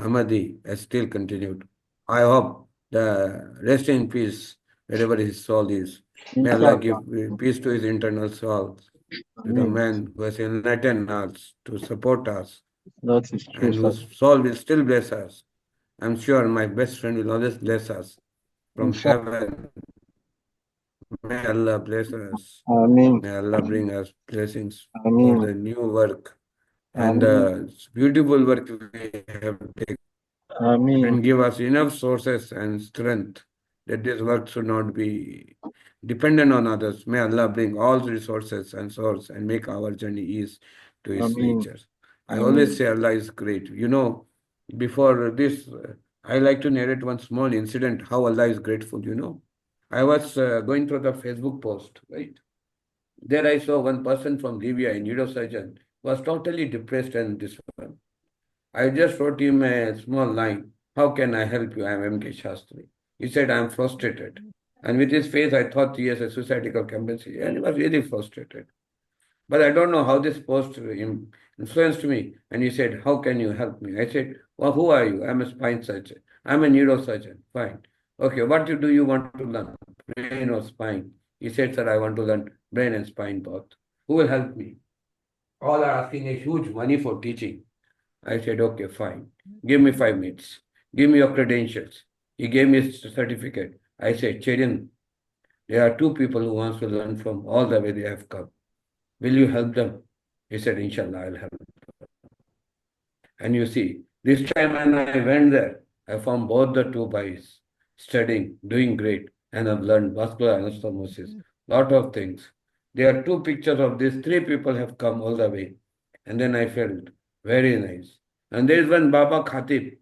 Ahmadi has still continued. I hope the rest in peace, wherever his soul is. May Allah give Inshallah. peace to his internal soul, to the Ameen. man who has enlightened us, to support us, That is true, and sir. whose soul will still bless us. I'm sure my best friend will always bless us from Inshallah. heaven. May Allah bless us. Ameen. May Allah bring us blessings for Ameen. the new work and Ameen. the beautiful work we have taken, Ameen. and give us enough sources and strength that this work should not be dependent on others. May Allah bring all the resources and source and make our journey ease to His Ameen. nature. I always Ameen. say Allah is great. Before this, I like to narrate one small incident how Allah is grateful. I was going through the Facebook post, right? There I saw one person from Libya, a neurosurgeon, was totally depressed and this one. I just wrote him a small line. How can I help you? I am M.K. Sastry. He said, I am frustrated. And with his face, I thought he has a suicidal tendency. And he was really frustrated. But I don't know how this post influenced me. And he said, how can you help me? I said, well, who are you? I'm a spine surgeon. I'm a neurosurgeon. Fine. Okay, what do you want to learn? Brain or spine? He said, sir, I want to learn brain and spine both. Who will help me? All are asking a huge money for teaching. I said, okay, fine. Give me 5 minutes. Give me your credentials. He gave me his certificate. I said, Cherin, there are two people who wants to learn from all the way they have come. Will you help them? He said, Inshallah, I'll help. And you see, this time when I went there, I found both the two boys studying, doing great, and I've learned vascular anastomosis, lot of things. There are two pictures of these three people have come all the way. And then I felt very nice. And there is one Baba Khatib.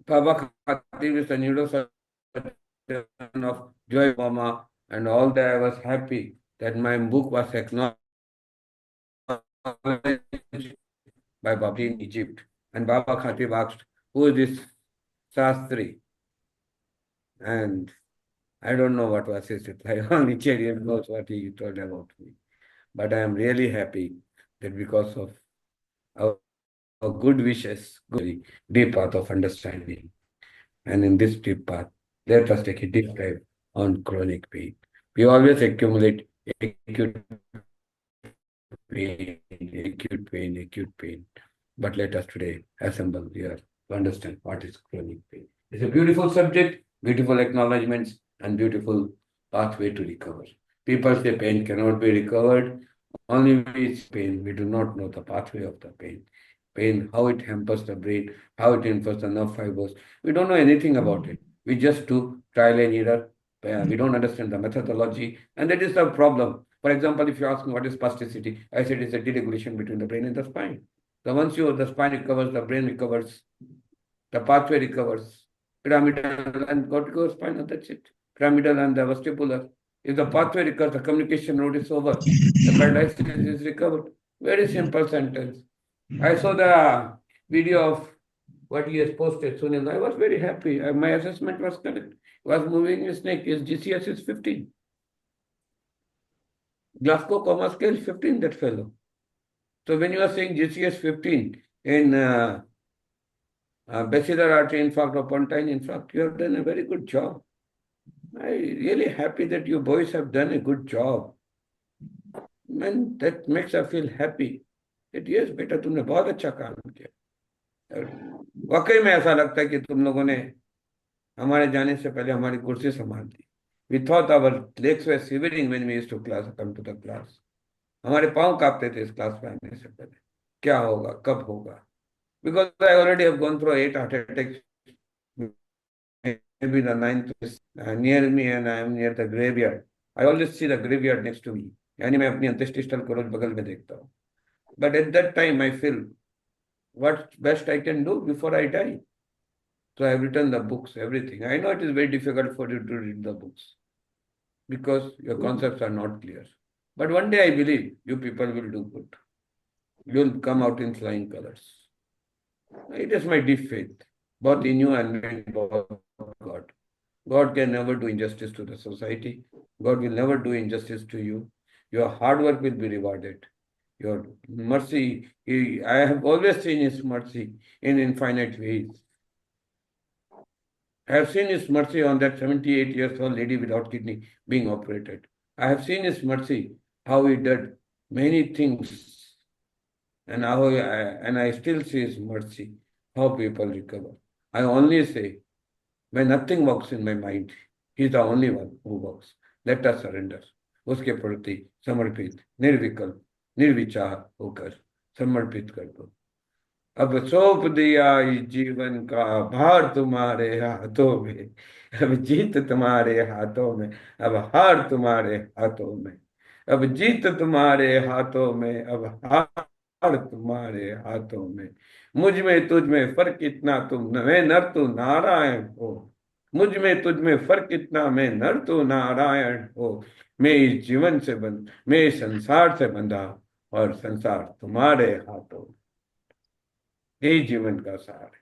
Baba Khatib is a neurosurgeon of Joy Mama, and all that I was happy that my book was acknowledged by Babri in Egypt. And Baba Khatib asked, who is this Sastry? And I don't know what was his reply. Only Cherian knows what he told about me. But I am really happy that because of our good wishes, good deep path of understanding. And in this deep path, let us take a deep dive on chronic pain. We always accumulate acute pain, acute pain, acute pain. But let us today assemble here to understand what is chronic pain. It's a beautiful subject, beautiful acknowledgements, and beautiful pathway to recover. People say pain cannot be recovered. Only we see pain. We do not know the pathway of the pain. Pain, how it hampers the brain, how it infers the nerve fibers. We don't know anything about it. We just do trial and error. We don't understand the methodology, and that is the problem. For example, if you ask me what is spasticity, I said it's a deregulation between the brain and the spine. So once the spine recovers, the brain recovers, the pathway recovers, pyramidal and cortical spinal, that's it. Pyramidal and the vestibular. If the pathway recovers, the communication road is over. The paralysis is recovered. Very simple sentence. I saw the video of what he has posted, Sunil. I was very happy. My assessment was correct. He was moving his neck. His GCS is 15. Glasgow Coma Scale 15, that fellow. So when you are saying GCS 15 in basilar artery infarct or pontine infarct, you have done a very good job. I'm really happy that you boys have done a good job. Man, that makes us feel happy. That yes, बेटा तुमने बहुत अच्छा काम किया। वाकई में ऐसा लगता है कि तुम लोगों ने हमारे जाने से पहले हमारी कुर्सी संभाल दी। We thought our legs were shivering when we used to come to the class. हमारे पाँव कांपते थे इस क्लास में आने से पहले। क्या होगा, कब होगा? Because I already have gone through 8 heart attacks. Maybe the ninth is near me and I am near the graveyard. I always see the graveyard next to me. यानी मैं अपनी अंत्येष्टि स्थल को रोज बगल में देखता हूँ. But at that time I feel what best I can do before I die. So I have written the books, everything. I know it is very difficult for you to read the books because your concepts are not clear. But one day I believe you people will do good. You will come out in flying colors. It is my deep faith, both in you and in God. God can never do injustice to the society. God will never do injustice to you. Your hard work will be rewarded. Your mercy, I have always seen His mercy in infinite ways. I have seen His mercy on that 78 years old lady without kidney being operated. I have seen His mercy, how He did many things, and and I still see His mercy, how people recover. I only say, when nothing works in my mind, He is the only one who works. Let us surrender. उसके प्रति समर्पित निर्विकल्प निर्विचार होकर समर्पित कर दो। अब सौंप दिया इस जीवन का भार तुम्हारे हाथों में। अब जीत तुम्हारे हाथों में, अब हार तुम्हारे हाथों में। अब जीत तुम्हारे हाथों में, अब हार तुम्हारे हाथों में। मुझ में तुझ में फर्क इतना, तुम मैं नर तू नारायण हो। मुझ में तुझ में फर्क इतना, मैं नर तू नारायण हो। मैं इस जीवन से बंध, मैं इस संसार से बंधा, और संसार तुम्हारे हाथों में। यही जीवन का सार है।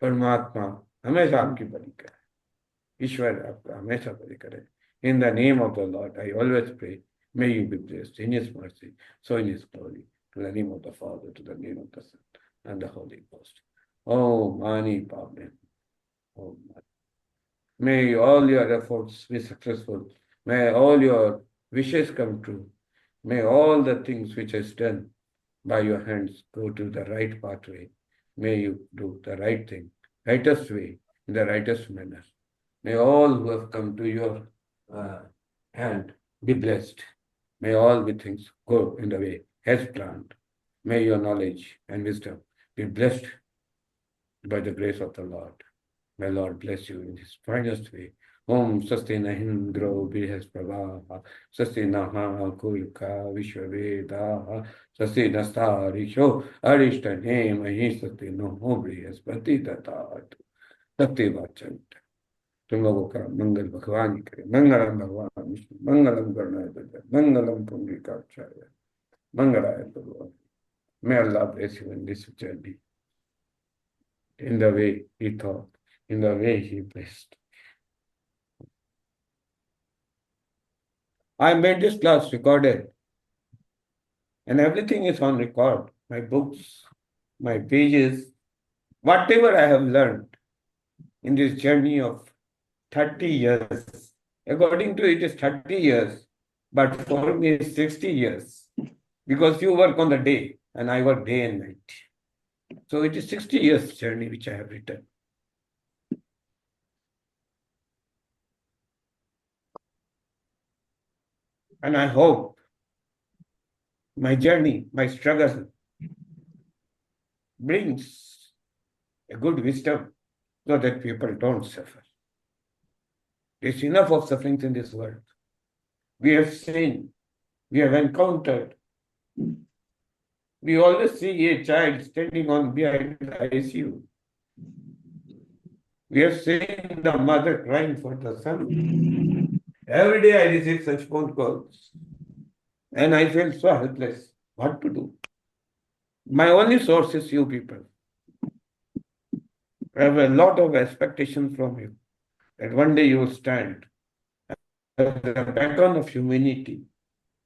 परमात्मा हमेशा आपकी भली करे, ईश्वर आपका हमेशा भली करे। In the name of the Lord I always pray, may you be blessed in his mercy, so in his glory, to the name of the Father, to the name of the Son and the Holy Ghost. Om मानी पावन, ओम। May all your efforts be successful. May all your wishes come true. May all the things which is done by your hands go to the right pathway. May you do the right thing, rightest way, in the rightest manner. May all who have come to your uh, hand be blessed. May all the things go in the way as planned. May your knowledge and wisdom be blessed by the grace of the Lord. May Lord bless you in His finest way. Om Swasti Nahindro Brihaspavaha Swasti Naha Kulka Vishwavedaha Swasti Nastarisho Arishtane Mahi Swasti Noho Brihaspati Datat सत्य वाचन। तुम लोगों का मंगल भगवान ही करे। मंगलम भगवान विष्णु मंगलम गरुणाय मंगलम पुंडरीकाक्षाय मंगलाय भगवान। May Allah bless you in this journey, in the way He thought, in the way He blessed. I made this class recorded, and everything is on record. My books, my pages, whatever I have learned in this journey of 30 years. According to it is 30 years, but for me it's 60 years, because you work on the day and I work day and night. So it is 60 years journey which I have written. And I hope my journey, my struggle brings a good wisdom so that people don't suffer. There's enough of sufferings in this world. We have seen, we have encountered. We always see a child standing on behind the ICU. We have seen the mother crying for the son. Every day I receive such phone calls, and I feel so helpless. What to do? My only source is you people. I have a lot of expectations from you, that one day you will stand as the beacon of humanity.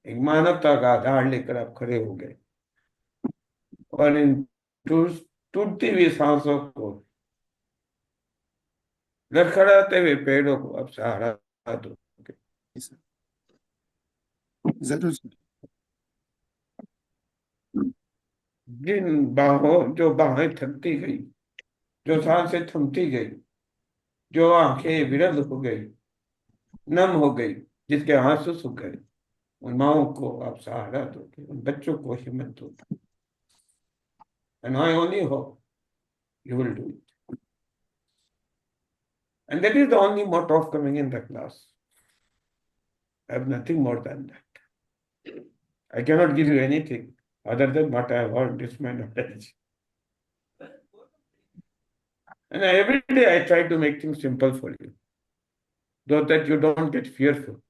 एक मानवता का आधार लेकर आप खड़े हो गए, और इन टूटती हुई सांसों को, लड़खड़ाते हुए पेड़ों को आप सहारा दोगे। जिन बाहों, जो बाहें थकती गई, जो सांसें थमती गई, जो आंखें विरल हो गई, नम हो गई, जिसके आंसू सूख गए, उन माओं को आप सहारा दोगे, उन बच्चों को हिम्मत दोगे। And I only hope you will do it. And that is the only motto of coming in the class. I have nothing more than that. I cannot give you anything other than what I have heard, this my knowledge. And every day I try to make things simple for you, so that you don't get fearful.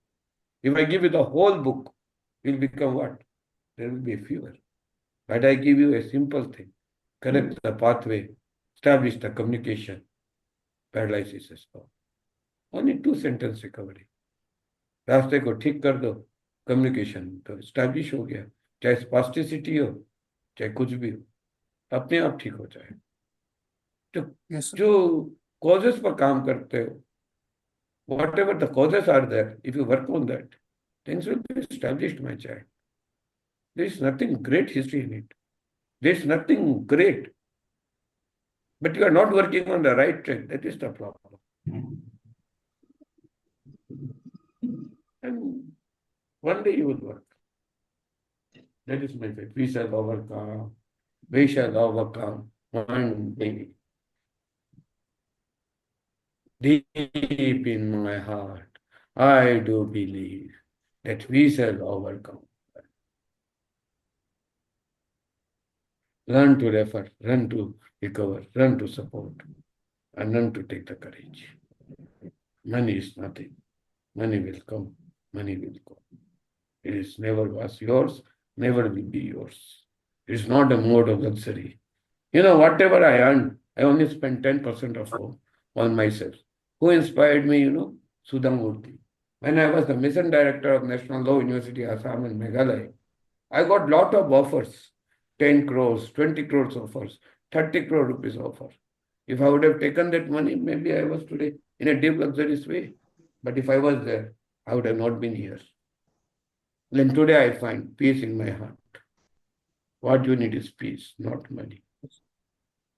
If I give you the whole book, it will become what? There will be fewer. But I give you a simple thing. Correct the pathway, establish the communication, paralysis is gone. Only 2 sentence recovery. रास्ते को ठीक कर दो, communication तो establish हो गया, चाहे spasticity हो, चाहे कुछ भी हो, अपने आप ठीक हो जाए। तो Yes, sir. जो कॉजेस पर काम करते हो, whatever the causes are there, if you work on that, things will be established, my child. There is nothing great history in it. There is nothing great, but you are not working on the right track. That is the problem. And one day you will work. That is my faith. We shall overcome. We shall overcome one day. Deep in my heart, I do believe that we shall overcome. Learn to refer, run to recover, run to support, and learn to take the courage. Money is nothing. Money will come. Money will go. It is never was yours, never will be yours. It is not a mode of luxury. Whatever I earn, I only spend 10% of on myself. Who inspired me, Sudha Murthy. When I was the mission director of National Law University, Assam and Meghalaya, I got lot of offers, 10 crores, 20 crores offers, 30 crore rupees offer. If I would have taken that money, maybe I was today in a deep luxurious way. But if I was there, I would have not been here. Then today I find peace in my heart. What you need is peace, not money.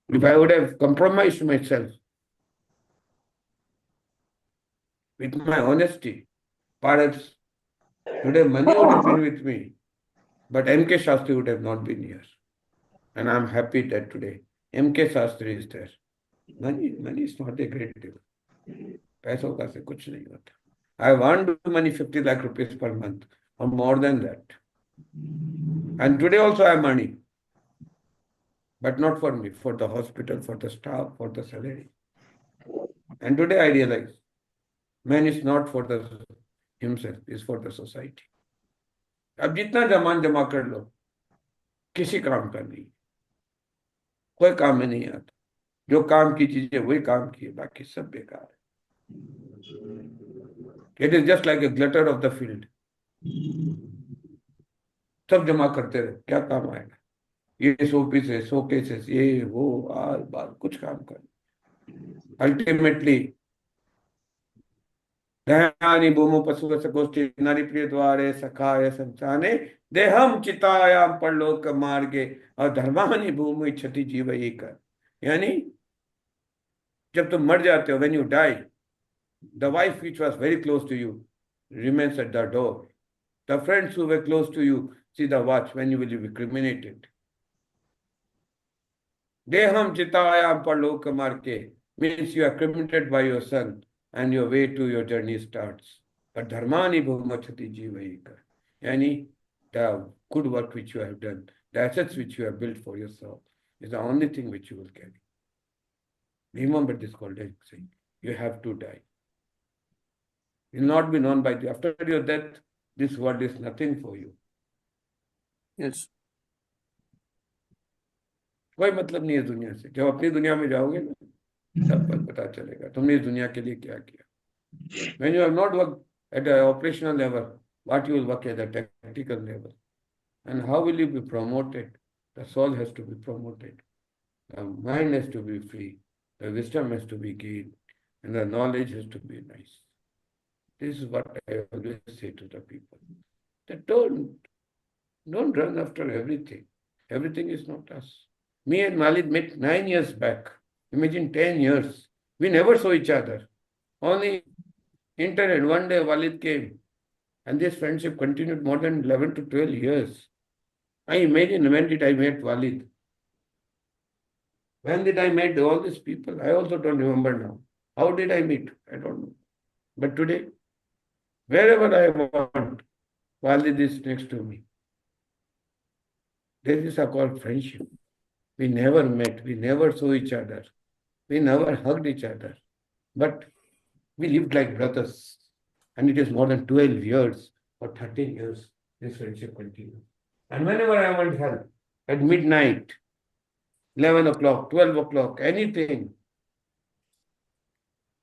If I would have compromised myself with my honesty, perhaps today money would have been with me, but M.K. Sastry would have not been here. And I'm happy that today M.K. Sastry is there. Money is not a great deal. पैसों का से कुछ नहीं होता. I want money 50 lakh rupees per month or more than that. And today also I have money, but not for me, for the hospital, for the staff, for the salary. And today I realize man is not for the himself, is for the society. अब जितना जमा कर लो, किसी काम का नहीं, कोई काम में नहीं आता. जो काम की चीजें वही काम की है, बाकी सब बेकार है. It is just like a glitter of the field. सब जमा करते रहो, क्या काम आएगा? ये शोपीसेस, शोकेसेस, ये वो आल बाल कुछ काम कर. अल्टीमेटली दयानि भूमो पशु सकोष्ठी नारी प्रिय द्वारे सखाय संचाने देहम चितायाम परलोक मार्गे और धर्मानि भूमि क्षति जीव एक. यानी जब तुम मर जाते हो, when you die, the wife which was very close to you remains at the door. The friends who were close to you see the watch when you will be cremated. Deham chitayam parloka marke means you are cremated by your son and your way to your journey starts. But dharmani bhumachati jivaika. Yani the good work which you have done, the assets which you have built for yourself is the only thing which you will carry. Remember this golden saying, you have to die. It will not be known by you. After your death, this world is nothing for you. Yes. कोई मतलब नहीं है दुनिया से. जब अपनी दुनिया में जाओगे ना, तब पता चलेगा तुमने इस दुनिया के लिए क्या किया. When you have not worked at an operational level, what you will work at a tactical level? And how will you be promoted? The soul has to be promoted. The mind has to be free. The wisdom has to be gained. And the knowledge has to be nice. This is what I always say to the people. That don't run after everything. Everything is not us. Me and Malik met 9 years back. Imagine 10 years. We never saw each other. Only internet. One day Walid came and this friendship continued more than 11 to 12 years. I imagine when did I meet Walid? When did I meet all these people? I also don't remember now. How did I meet? I don't know. But today, wherever I want, Walid is next to me. This is a called friendship. We never met. We never saw each other. We never hugged each other. But we lived like brothers. And it is more than 12 years or 13 years this friendship continues. And whenever I want help, at midnight, 11 o'clock, 12 o'clock, anything,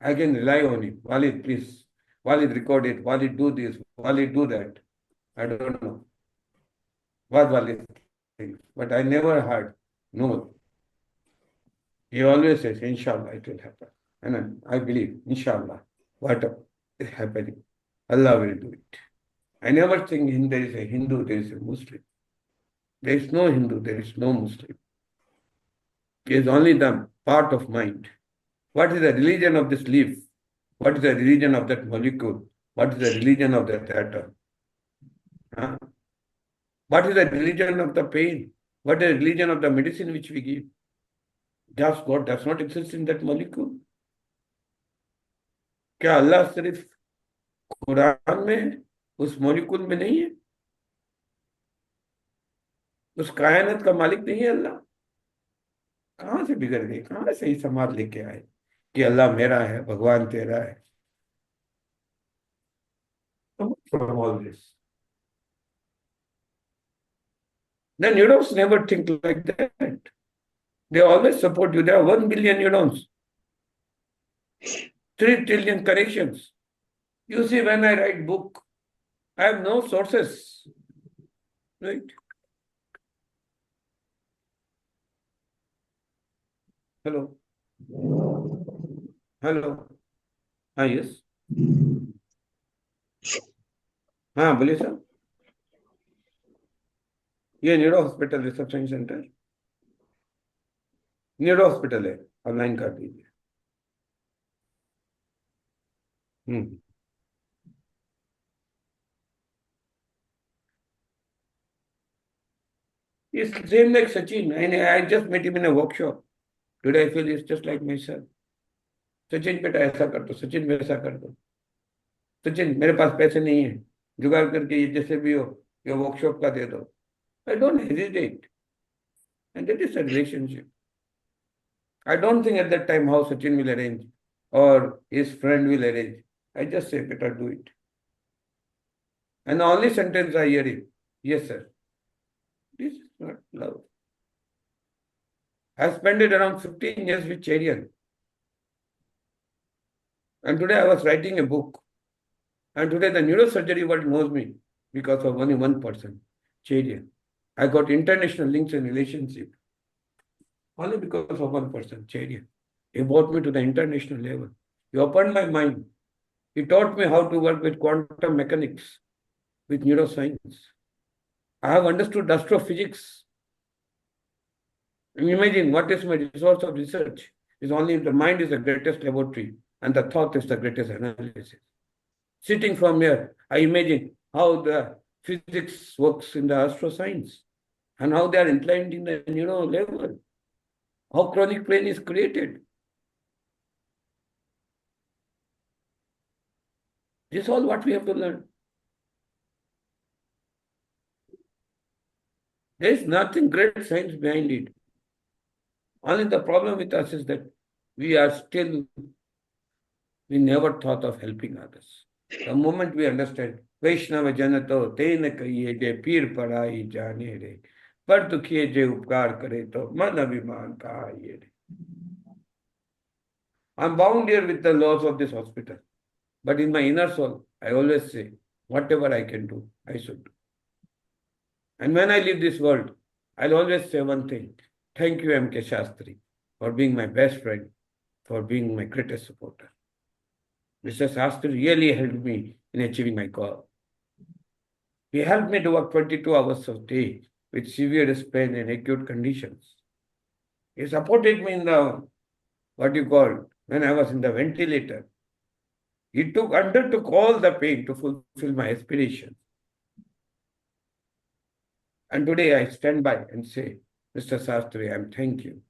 I can rely on him. Walid, please. Walid, record it. Walid, do this. Walid, do that. I don't know what were these things, but I never heard. No, he always says, Inshallah, it will happen. And I believe, Inshallah, what is happening, Allah will do it. I never think there is a Hindu, there is a Muslim. There is no Hindu, there is no Muslim. It is only the part of mind. What is the religion of this leaf? What is the religion of that molecule? What is the religion of that atom? Huh? What is the religion of the pain? What is the religion of the medicine which we give? Just God does not exist in that molecule. क्या अल्लाह सिर्फ कुरान में है, उस molecule में नहीं है? उस कायनात का मालिक नहीं है अल्लाह? कहाँ से बिगड़ गए? कहाँ से ही समाज लेके आए कि अल्लाह मेरा है, भगवान तेरा है? From all this. The neurons never think like that. They always support you. There are 1 billion neurons, 3 trillion corrections. You see, when I write book, I have no sources, right? Hello. Hello. हाँ yes हाँ बोलिए sir ये neuro hospital reception centre neuro hospital है online कर दीजिए It's same like Sachin. I just met him in a workshop. Today I feel it's just like myself. Sachin बेटा ऐसा कर दो सचिन वैसा कर दो सचिन मेरे पास पैसे नहीं है जुगाड़ करके ये जैसे भी हो ये वर्कशॉप का दे दो I don't hesitate and that is a relationship I don't think at that time how Sachin will arrange or his friend will arrange. I just say, better do it. And the only sentence I hear is, yes, sir. This is not love. I spent it around 15 years with Cherian. And today I was writing a book. And today the neurosurgery world knows me because of only one person, Cherian. I got international links and relationship only because of one person, Cherian. He brought me to the international level. He opened my mind. He taught me how to work with quantum mechanics, with neuroscience. I have understood astrophysics. Imagine what is my resource of research. Is only the mind is the greatest laboratory and the thought is the greatest analysis. Sitting from here, I imagine how the physics works in the astroscience and how they are inclined in the neuro level, how chronic pain is created. This is all what we have to learn. There is nothing great science behind it. Only the problem with us is that we never thought of helping others. The moment we understand, Vaishnava Janato, Tena Kaye Je Pir Parai Jane Re, Par Tukhiye Je Upkar Kare To, Man Abhiman Kaye Re. I'm bound here with the laws of this hospital. But in my inner soul, I always say, whatever I can do, I should do. And when I leave this world, I'll always say one thing. Thank you, M.K. Sastry, for being my best friend, for being my greatest supporter. Mr. Sastry really helped me in achieving my goal. He helped me to work 22 hours a day with severe pain and acute conditions. He supported me in when I was in the ventilator. He undertook all the pain to fulfill my aspirations. And today I stand by and say, Mr. Sastry, I'm thank you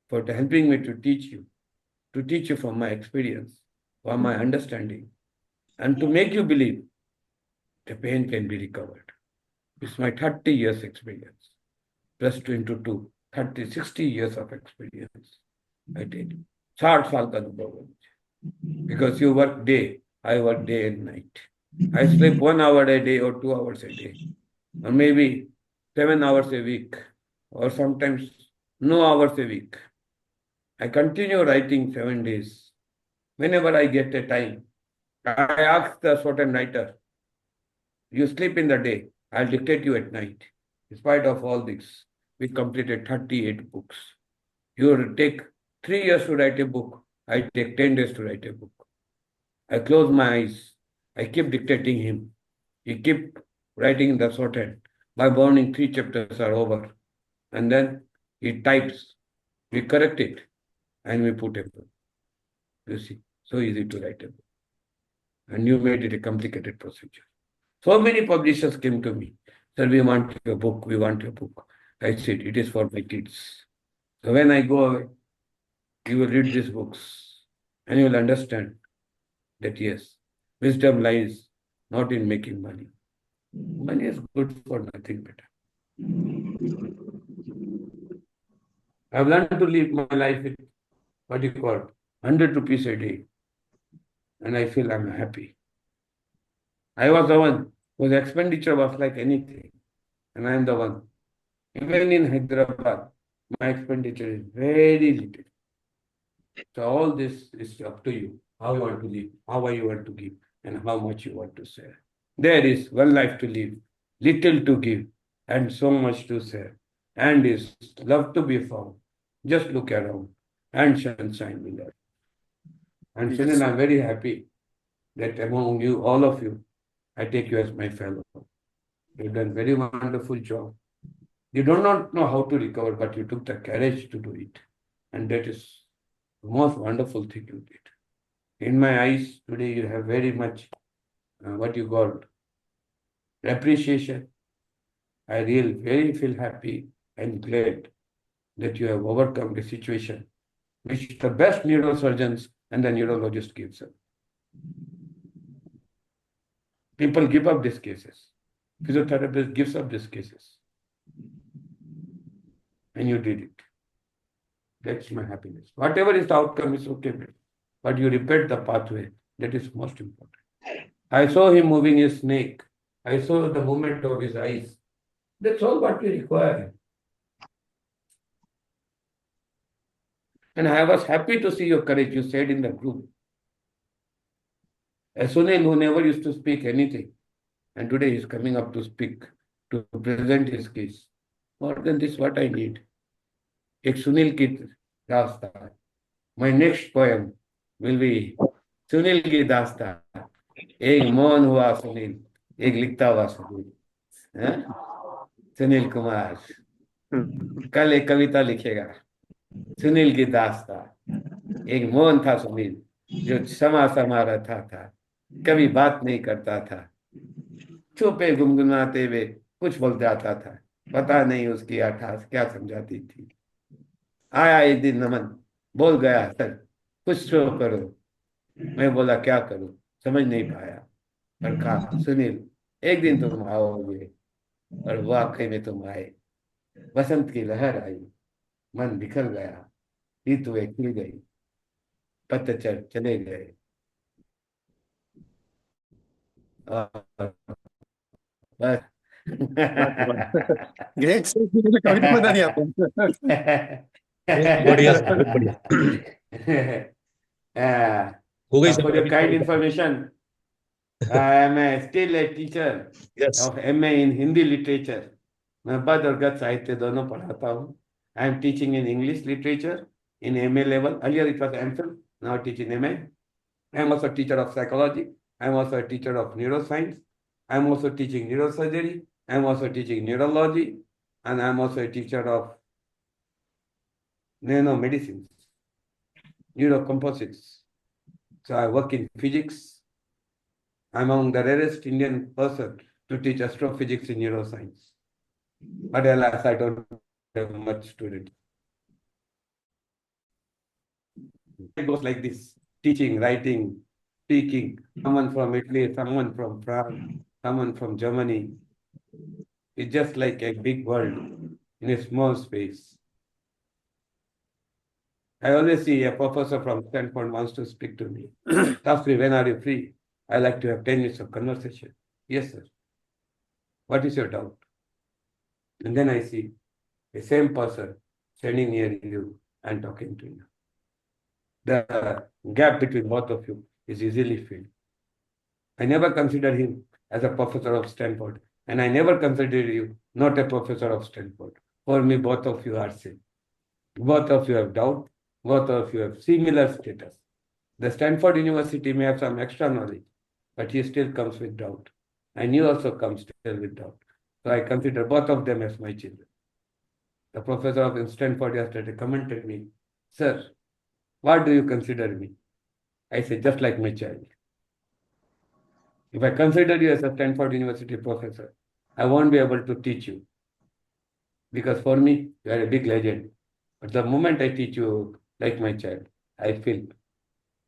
for helping me to teach you from my experience, from my understanding, and to make you believe the pain can be recovered. It's my 30 years experience, plus 2 into 2, 30, 60 years of experience. I did. 60 साल का अनुभव है मुझे. Because you work day, I work day and night. I sleep 1 hour a day or 2 hours a day, or maybe 7 hours a week, or sometimes no hours a week. I continue writing 7 days. Whenever I get a time, I ask the certain writer, You sleep in the day. I'll dictate you at night. In spite of all this, we completed 38 books. You take 3 years to write a book. I take 10 days to write a book. I close my eyes. I keep dictating him. He keep writing in the shorthand. By morning, 3 chapters are over. And then he types. We correct it and we put a book. You see, so easy to write a book. And you made it a complicated procedure. So many publishers came to me. Sir, we want your book. We want your book. I said, it is for my kids. So when I go away, you will read these books and you will understand that yes, wisdom lies not in making money. Money is good for nothing better. I've learned to live my life with what you call 100 rupees a day, and I feel I'm happy. I was the one whose expenditure was like anything, and I am the one. Even in Hyderabad, my expenditure is very little. So all this is up to you. How you want to live, how you want to give, and how much you want to share. There is one life to live, little to give, and so much to share. And is love to be found. Just look around, and sunshine will love. And Yes. Sunil, I'm very happy that among you, all of you, I take you as my fellow. You've done very wonderful job. You do not know how to recover, but you took the courage to do it. And that is the most wonderful thing you did. In my eyes, today you have very much what you call appreciation. I really very feel happy and glad that you have overcome the situation which the best neurosurgeons and the neurologist gives up. People give up these cases. Physiotherapist gives up these cases. And you did it. That's my happiness. Whatever is the outcome is okay, but you repaired the pathway. That is most important. I saw him moving his snake. I saw the movement of his eyes. That's all what we require. And I was happy to see your courage, you said in the group. Sunil, who never used to speak anything, and today he's coming up to speak, to present his case. More than this, what I need. एक सुनील की दास्तान. My next poem will be Sunil की दास्तान. एक मौन हुआ सुनील, एक लिखता हुआ सुनील. सुनील कुमार कल एक कविता लिखेगा. सुनील की दास्तान. एक मौन था सुनील, जो समा समा रहता था, कभी बात नहीं करता था, चुपे गुनगुनाते हुए कुछ बोल जाता था, पता नहीं उसकी अठास क्या समझाती थी. आया एक दिन नमन, बोल गया सर कुछ शो करो. मैं बोला क्या करूं, समझ नहीं पाया, पर कहा सुनील एक दिन तुम आओगे. और वाकई में तुम आए. बसंत की लहर आई, मन बिखर गया, ऋतुएं खिल गई, पतझड़ चले गए. और बस. ग्रेट सर, कविता बता दी आपको. बढ़िया सर, बहुत बढ़िया. हो गई For your kind information, I am still a teacher of MA in Hindi literature. मैं पद और गद्य साहित्य दोनों पढ़ाता हूँ. I am teaching in English literature in MA level. Earlier it was MPhil, now I teach in MA. I am also a teacher of psychology. I am also a teacher of neuroscience. I am also teaching neurosurgery. I am also teaching neurology. And I am also a teacher of nanomedicines, neurocomposites. So I work in physics. I'm among the rarest Indian person to teach astrophysics in neuroscience. But alas, I don't have much students. It goes like this: teaching, writing, speaking, someone from Italy, someone from France, someone from Germany. It's just like a big world in a small space. I always see a professor from Stanford wants to speak to me. Sastry, when are you free? I like to have 10 minutes of conversation. Yes, sir. What is your doubt? And then I see the same person standing near you and talking to you. The gap between both of you is easily filled. I never consider him as a professor of Stanford. And I never considered you not a professor of Stanford. For me, both of you are same. Both of you have doubt. Both of you have similar status. The Stanford University may have some extra knowledge, but he still comes with doubt. And you also come still with doubt. So I consider both of them as my children. The professor of Stanford yesterday commented me, "Sir, what do you consider me?" I said, "Just like my child. If I consider you as a Stanford University professor, I won't be able to teach you because for me, you are a big legend. But the moment I teach you like my child, I feel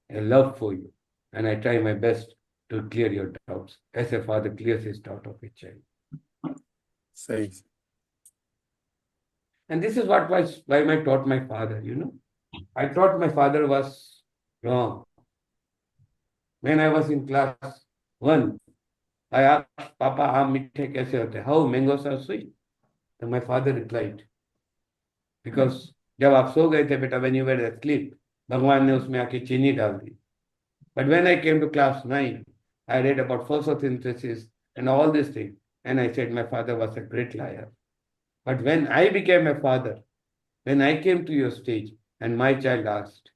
a love for you and I try my best to clear your doubts as a father clears his doubt of his child." Safe. And this is what was why I taught my father, I thought my father was wrong. When I was in class 1, I asked, "Papa, aam meethe kaise hote? How mangoes are sweet?" So my father replied, "Because जब आप सो गए थे बेटा, when you were asleep, भगवान ने उसमें आके चीनी डाल दी." But when I came to class 9, I read about photosynthesis and all these things, and I said my father was a great liar. But when I became a father, when I came to your stage, and my child asked,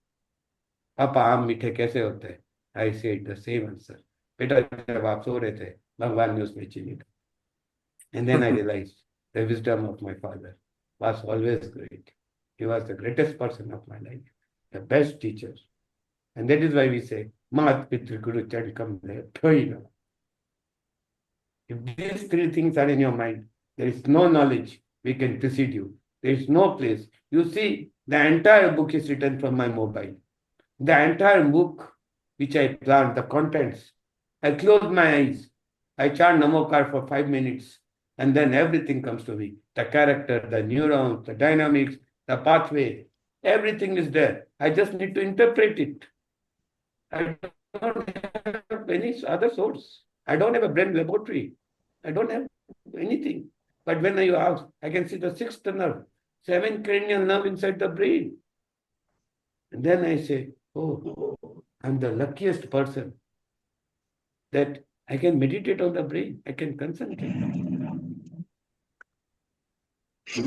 "पापा आम मीठे कैसे होते हैं?" I said the same answer. बेटा जब आप सो रहे थे भगवान ने उसमें चीनी डाली. And then I realized the wisdom of my father was always great. He was the greatest person of my life, the best teacher. And that is why we say, Mat Pitru Guru Chari Kam Le Thoina. If these three things are in your mind, there is no knowledge we can precede you. There is no place. You see, the entire book is written from my mobile. The entire book which I planned, the contents, I close my eyes. I chant Namokar for 5 minutes, and then everything comes to me. The character, the neurons, the dynamics, the pathway, everything is there. I just need to interpret it. I don't have any other source. I don't have a brain laboratory. I don't have anything. But when you ask, I can see the sixth nerve, 7 cranial nerve inside the brain. And then I say, oh, I'm the luckiest person that I can meditate on the brain. I can concentrate.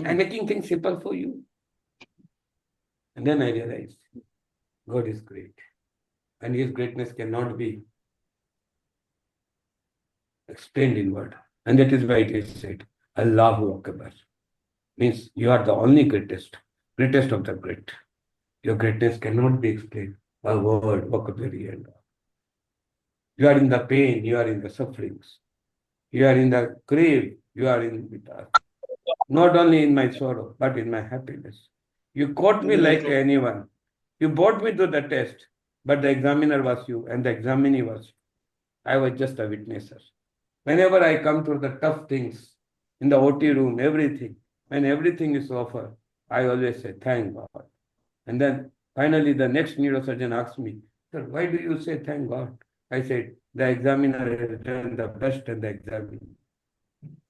I'm making things simple for you. And then I realized God is great. And his greatness cannot be explained in word. And that is why it is said, Allahu Akbar. Means you are the only greatest of the great. Your greatness cannot be explained by word, vocabulary, and all. You are in the pain, you are in the sufferings. You are in the grave, you are in with us. Not only in my sorrow, but in my happiness. You caught me like anyone. You brought me to the test, but the examiner was you and the examinee was you. I was just a witnesser. Whenever I come to the tough things, in the OT room, everything, when everything is over, I always say, thank God. And then finally the next neurosurgeon asked me, "Sir, why do you say thank God?" I said, the examiner has done the best and the examiner.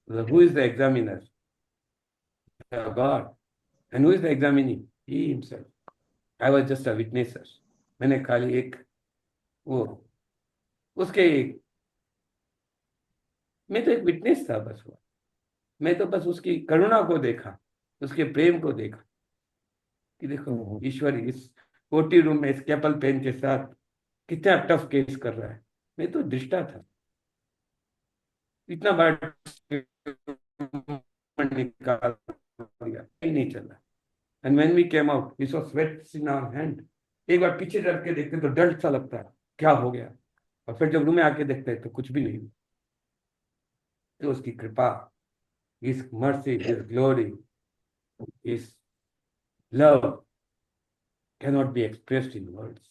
So who is the examiner? God. And who is the examinee? He himself. I was just a witnesser. मैंने खाली एक वो उसके मैं तो एक witness था बस वो मैं तो बस उसकी करुणा को देखा उसके प्रेम को देखा कि देखो ईश्वर इस कोटी रूम में स्केपल पेन के साथ कितना टफ केस कर रहा है मैं तो दृष्टा था इतना बड़ा निकाल दिया ही नहीं चला and when we came out we saw sweats in our hand एक बार पीछे डर के देखते तो डर सा लगता है क्या हो गया और फिर जब रूम में आके देखते तो कुछ भी नहीं तो उसकी कृपा His mercy, His glory, His love cannot be expressed in words.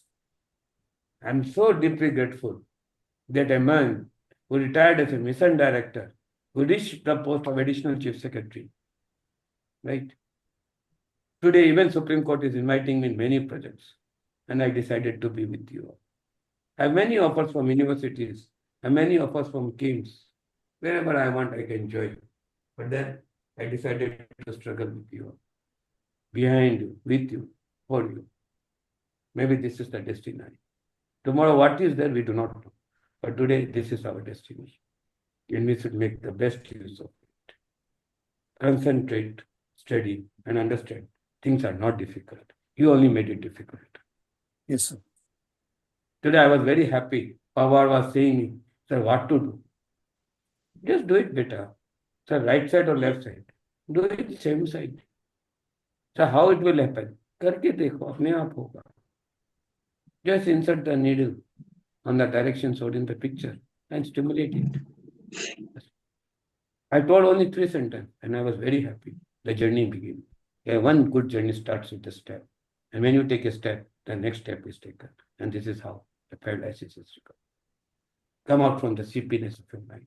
I'm so deeply grateful that a man who retired as a mission director, who reached the post of additional chief secretary, right? Today, even Supreme Court is inviting me in many projects, and I decided to be with you. I have many offers from universities, I have many offers from KIMS. Wherever I want, I can join. But then I decided to struggle with you, behind you, with you, for you. Maybe this is the destiny. Tomorrow, what is there, we do not know. But today, this is our destination. and we should make the best use of it. Concentrate, study, and understand. Things are not difficult. You only made it difficult. Yes, sir. Today I was very happy. Pawar was saying, sir, what to do? Just do it better. Sir, right side or left side? Do it same side. So how it will happen? करके देखो अपने आप होगा. Just insert the needle on the direction shown in the picture and stimulate it. I told only 3 sentences and I was very happy. The journey began. Yeah, one good journey starts with a step. And when you take a step, the next step is taken. And this is how the paralysis is recovered. Come out from the sleepiness of your mind.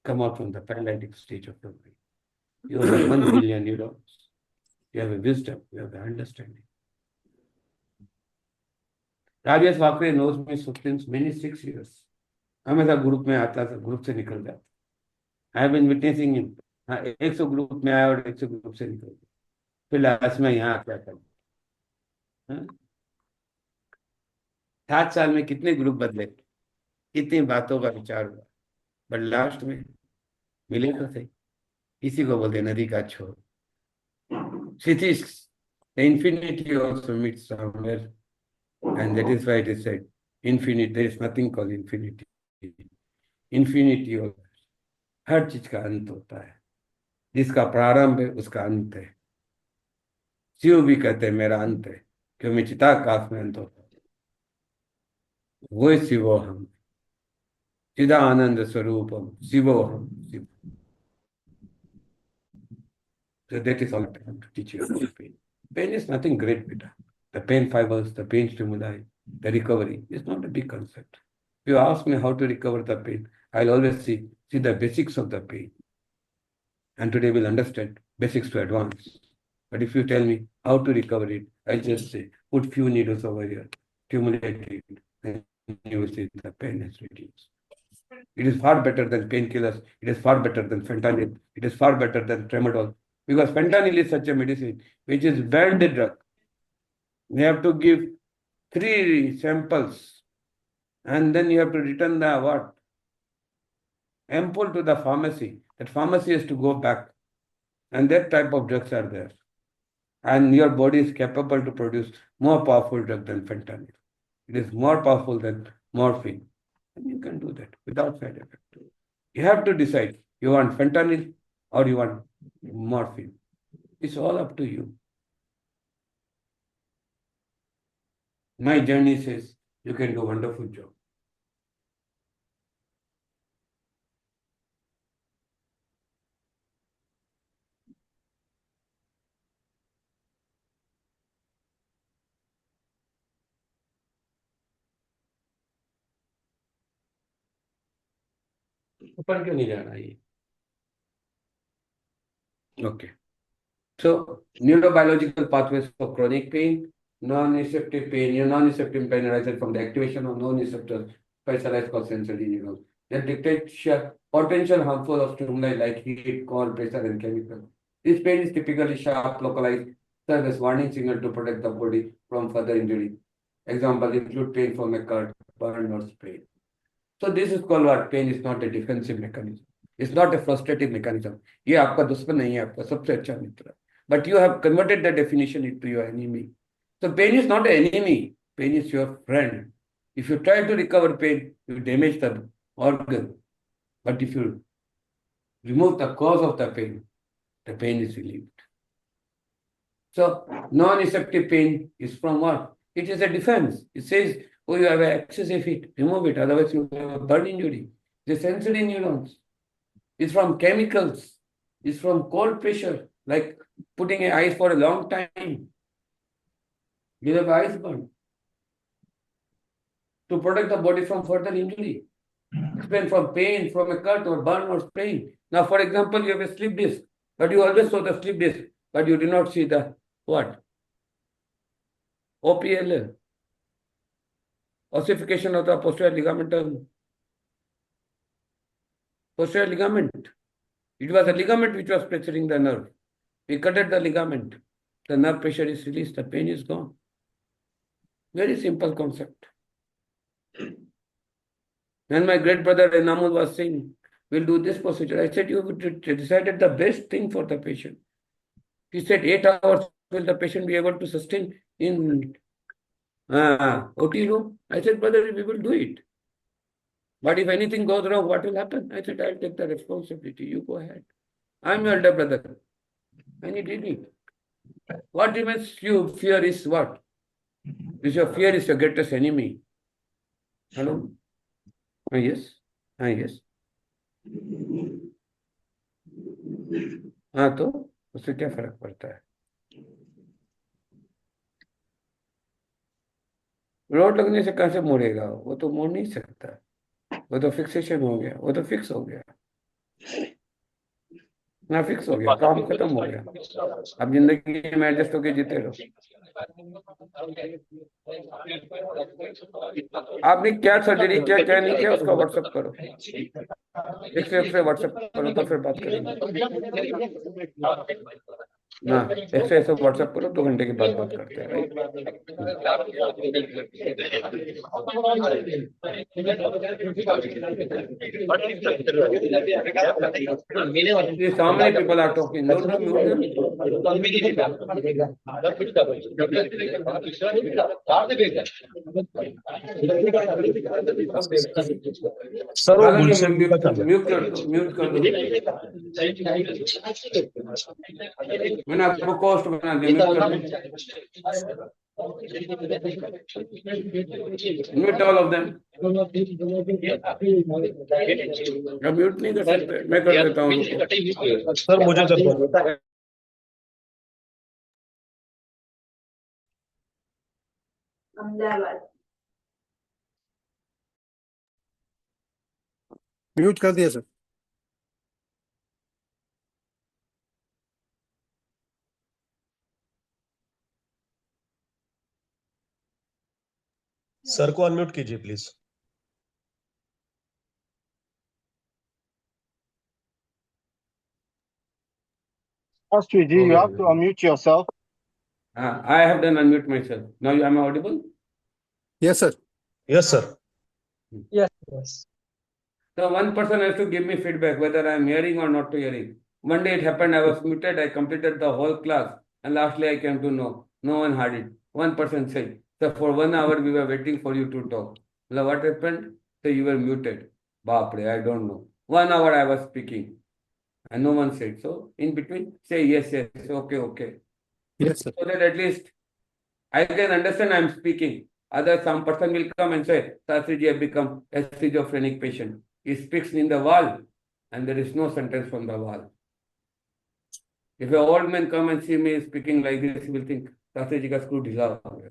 Come out from the paralytic stage of your mind. You have 1 billion neurons. You have a wisdom. You have an understanding. Rajesh Vakre knows me since many 6 years. हमेशा group में आता था, group से निकल जाता. I have been witnessing him. हाँ, 100 group में आया और 100 ग्रुप से निकल गया. फिर लास्ट में यहाँ क्या कर. 7 साल में कितने ग्रुप बदले, कितनी बातों का विचार हुआ, बट लास्ट में मिले तो सही. इसी को बोलते नदी का छोर. Cities, the infinity also meets somewhere, and that is why it is said, infinite. There is nothing called infinity. Infinity होता है, हर चीज का अंत होता है. जिसका प्रारंभ है उसका अंत है. शिव भी कहते हैं मेरा अंत है, क्योंकि चिताकाश में अंत होता है. वो शिवो हम, चिदानंद स्वरूपम शिवो हम Shiv. So that is all I have to teach you about pain. Pain is nothing great, beta. The pain fibers, the pain stimuli, the recovery is not a big concept. If you ask me how to recover the pain, I'll always see the basics of the pain. And today we'll understand basics to advance. But if you tell me how to recover it, I'll just say, put few needles over here, stimulate it, and you will see the pain is reduced. It is far better than painkillers. It is far better than fentanyl. It is far better than tramadol. Because fentanyl is such a medicine which is banned drug. You have to give 3 samples and then you have to return the what? Ampoule to the pharmacy. That pharmacy has to go back. And that type of drugs are there. And your body is capable to produce more powerful drug than fentanyl. It is more powerful than morphine. And you can do that without side effect. You have to decide, you want fentanyl or you want morphine. It's all up to you. My journey says you can do a wonderful job. ऊपर क्यों नहीं जा रहा ये? Okay. So, neurobiological pathways for chronic pain, non-receptive pain. Non-receptive pain arises from the activation of non-receptors, specialized called sensory neurons. That dictates potential harmful of stimuli like heat, cold, pressure, and chemicals. This pain is typically sharp, localized, serve as warning signal to protect the body from further injury. Examples include pain from a cut, burn, or sprain. So this is called what? Pain is not a defensive mechanism. It's not a frustrative mechanism. ये आपका दुश्मन नहीं है, आपका सबसे अच्छा मित्र है. But you have converted the definition into your enemy. So pain is not an enemy. Pain is your friend. If you try to recover pain, you damage the organ. But if you remove the cause of the pain is relieved. So non-receptive pain is from what? It is a defense. It says, oh, you have an excessive heat, remove it, otherwise you have a burn injury. The sensory neurons. It's from chemicals. It's from cold pressure, like putting an ice for a long time. You have ice burn. To protect the body from further injury. It's from pain, from a cut or burn or sprain. Now, for example, you have a slip disc, but you always saw the slip disc, but you did not see the what? OPL. Ossification of the posterior ligamentum. Posterior ligament. It was a ligament which was pressuring the nerve. We cutted the ligament. The nerve pressure is released. The pain is gone. Very simple concept. When my great brother Enamul was saying, we'll do this procedure. I said, you decided the best thing for the patient. He said, 8 hours will the patient be able to sustain in OT room? I said, brother, we will do it. But if anything goes wrong, what will happen? I said, I'll take the responsibility. You go ahead. I'm your elder brother. And he did it. What remains you fear is what? Is your fear is your greatest enemy. Hello? Yes. Yes. हाँ तो उससे क्या फर्क पड़ता है? Road लगने से कहाँ से मुड़ेगा? वो तो मुड़ नहीं सकता, वो तो फिक्सेशन हो गया, वो तो फिक्स हो गया ना, फिक्स हो गया, काम खत्म हो गया। अब जिंदगी में एडजस्ट होके जीते रहो। आपने क्या सर्जरी किया, क्या नहीं किया, उसका व्हाट्सएप करो, एक्सरे व्हाट्सएप करो, तो फिर बात करेंगे ना। ऐसे व्हाट्सएप करो, 2 घंटे के बाद बात करते हैं, right? How many people are talking? Don't you mute them? Sir वो म्यूट कर दो। मैंने आपको कॉस्ट बना दिया, mute all of them. Mute नहीं कर सकते, मैं कर देता हूँ। सर मुझे कर म्यूट कर दिया सर। सर को अनम्यूट कीजिए please. Sastry ji, you have to unmute yourself. I have done unmute myself. Now am I audible? Yes sir. Yes sir. Yes. So one person has to give me feedback whether I am hearing or not hearing. One day it happened, I was muted, I completed the whole class, and lastly I came to know no one heard it. One person said, so for 1 hour we were waiting for you to talk. Now what happened? So you were muted. Bapre, I don't know. 1 hour I was speaking and no one said. So in between, say yes, okay. Yes sir. So that at least I can understand I am speaking. Other some person will come and say, Sastry ji have become a schizophrenic patient. He speaks in the wall and there is no sentence from the wall. If an old man come and see me speaking like this, he will think, Sastry ji ka screw dhila ho gaya.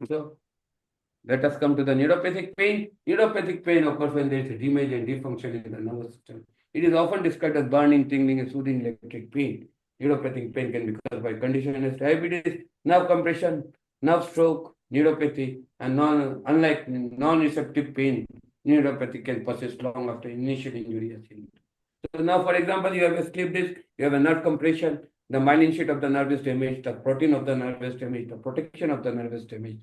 So let us come to the neuropathic pain. Neuropathic pain occurs when there is damage and dysfunction in the nervous system. It is often described as burning, tingling, and soothing electric pain. Neuropathic pain can be caused by conditions as diabetes, nerve compression, nerve stroke, neuropathy, and unlike non-receptive pain, neuropathy can persist long after initial injury has healed. So now, for example, you have a slip disc, you have a nerve compression, the myelin sheath of the nerve is damaged, the protein of the nerve is damaged, the protection of the nerve is damaged.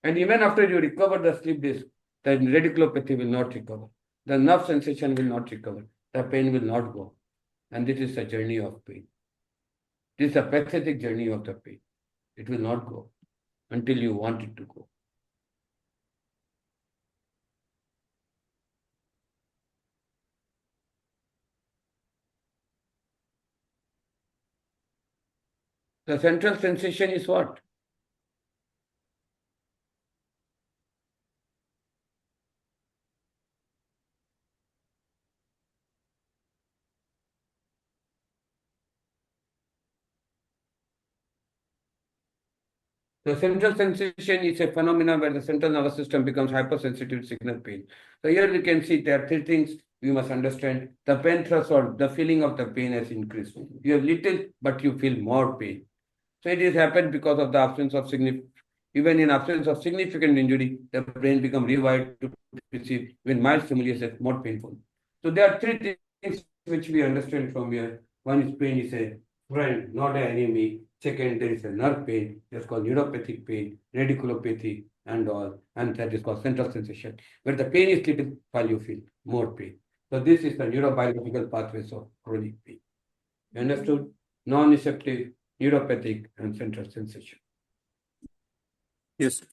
And even after you recover the slip disc, the radiculopathy will not recover. The nerve sensation will not recover. The pain will not go. And this is a journey of pain. This is a pathetic journey of the pain. It will not go until you want it to go. The central sensation is what? The central sensation is a phenomenon where the central nervous system becomes hypersensitive to signal pain. So here we can see there are 3 things we must understand. The pain threshold, the feeling of the pain has increased. You have little, but you feel more pain. So it has happened because of the absence of even in absence of significant injury, the brain becomes rewired to receive when mild stimulus is more painful. So there are 3 things which we understand from here. One is pain is a friend, not an enemy. Second, there is a nerve pain. That's called neuropathic pain, radiculopathy, and all. And that is called central sensation. Where the pain is little, while you feel more pain. So this is the neurobiological pathways of chronic pain. You understood? Non-receptive, neuropathic, and central sensation. Yes, sir.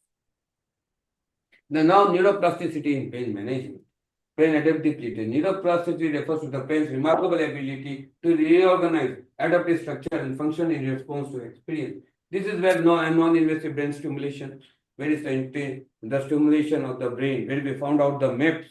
Now neuroplasticity in pain management. Pain adaptability. Neuroplasticity refers to the brain's remarkable ability to reorganize, adapt its structure, and function in response to experience. This is where non-invasive brain stimulation, where is the stimulation of the brain, where we found out the maps.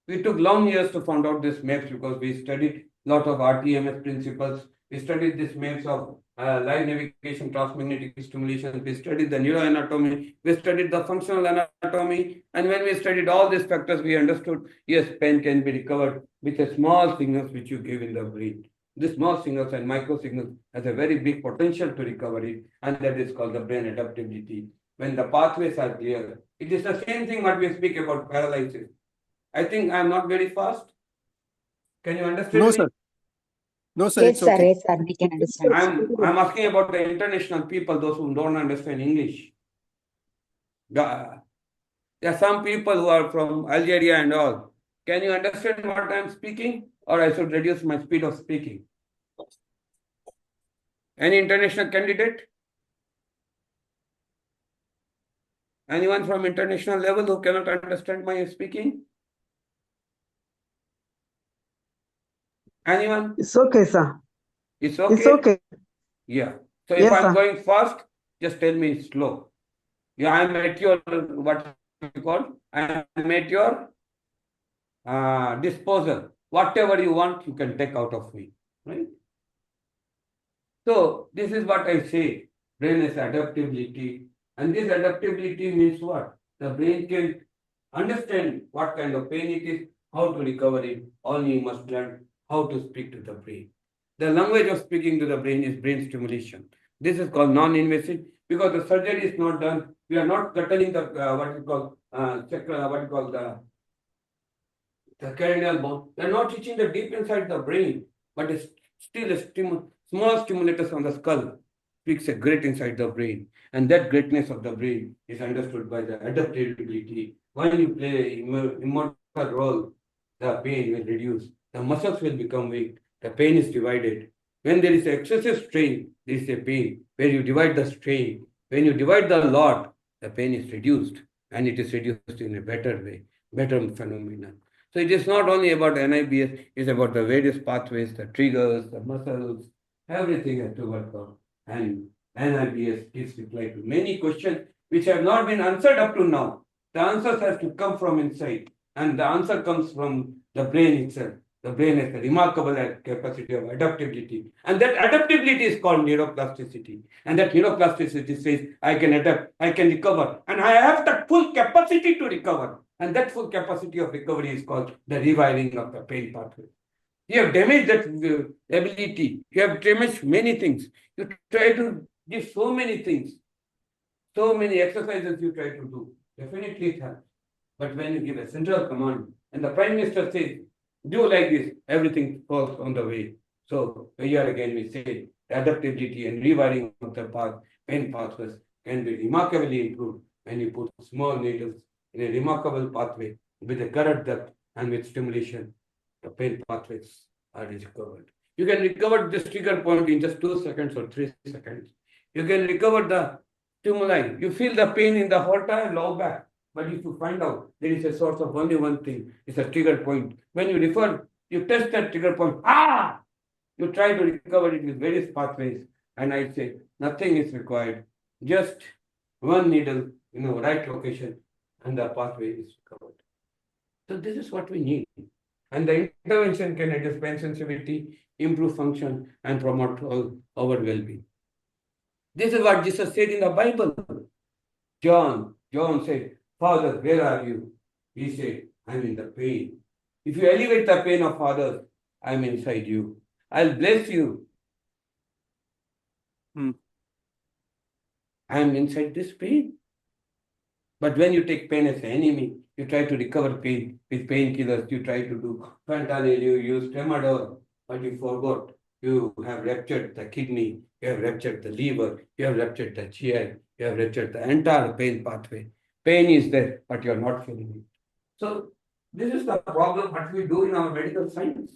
We took long years to find out these maps because we studied a lot of RTMS principles. We studied these maps of live navigation, transmagnetic stimulation. We studied the neuroanatomy. We studied the functional anatomy. And when we studied all these factors, we understood, yes, pain can be recovered with a small signals which you give in the brain. These small signals and micro signals has a very big potential to recover it, and that is called the brain adaptability. When the pathways are clear, it is the same thing what we speak about paralysis. I think I am not very fast. Can you understand No, me? sir. No, sir, Yes, it's sir. okay. Yes, sir. We can understand. I'm asking about the international people, those who don't understand English. There are some people who are from Algeria and all. Can you understand what I'm speaking? Or I should reduce my speed of speaking? Any international candidate? Anyone from international level who cannot understand my speaking? Anyone? It's okay, sir. It's okay? It's okay. Yeah. So if Yes, I'm sir. going fast, just tell me slow. Yeah, I'm at your, what you call, I'm at your disposal. Whatever you want, you can take out of me, right? So this is what I say. Brain has adaptability. And this adaptability means what? The brain can understand what kind of pain it is, how to recover it. Only you must learn how to speak to the brain. The language of speaking to the brain is brain stimulation. This is called non-invasive because the surgery is not done. We are not cutting the the cranial bone. We are not reaching the deep inside the brain, but it's still a small stimulatus on the skull speaks a great inside the brain. And that greatness of the brain is understood by the adaptability. When you play an immortal role, the pain will reduce. The muscles will become weak. The pain is divided. When there is excessive strain, there is a pain. Where you divide the strain, when you divide the lot, the pain is reduced. And it is reduced in a better way, better phenomenon. So it is not only about NIBS, it's about the various pathways, the triggers, the muscles, everything has to work out. And NIBS gives reply to many questions which have not been answered up to now. The answers have to come from inside. And the answer comes from the brain itself. The brain has a remarkable capacity of adaptability. And that adaptability is called neuroplasticity. And that neuroplasticity says, I can adapt, I can recover, and I have that full capacity to recover. And that full capacity of recovery is called the rewiring of the pain pathway. You have damaged that ability. You have damaged many things. You try to give so many things, so many exercises you try to do. Definitely it helps. But when you give a central command and the Prime Minister says, do like this, everything falls on the way. So here again we say adaptability and rewiring of the pain pathways can be remarkably improved when you put small needles in a remarkable pathway with a correct depth and with stimulation. The pain pathways are recovered. You can recover this trigger point in just 2 seconds or 3 seconds. You can recover the stimuli. You feel the pain in the whole time, low back. But if you find out there is a source of only one thing, it's a trigger point. When you refer, you test that trigger point, you try to recover it with various pathways. And I say, nothing is required. Just one needle in the right location and the pathway is recovered. So this is what we need. And the intervention can reduce pain sensitivity, improve function, and promote our well-being. This is what Jesus said in the Bible. John said, Father, where are you? He said, I'm in the pain. If you elevate the pain of others, I'm inside you. I'll bless you. I'm inside this pain. But when you take pain as an enemy, you try to recover pain with painkillers. You try to do fentanyl, you use tramadol, but you forgot You have ruptured the kidney, you have ruptured the liver, you have ruptured the GI, you have ruptured the entire pain pathway. Pain is there, but you are not feeling it. So this is the problem what we do in our medical science.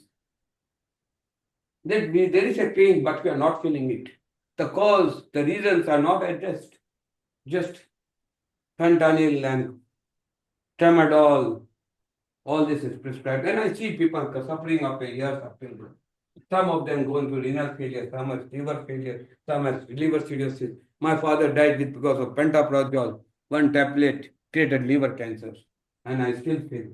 There is a pain, but we are not feeling it. The cause, the reasons are not addressed. Just fentanyl and tramadol, all this is prescribed. And I see people suffering after years of pain. Some of them going through renal failure, some has liver failure, some has liver cirrhosis. My father died because of pantoprazole. One tablet created liver cancer. And I still feel.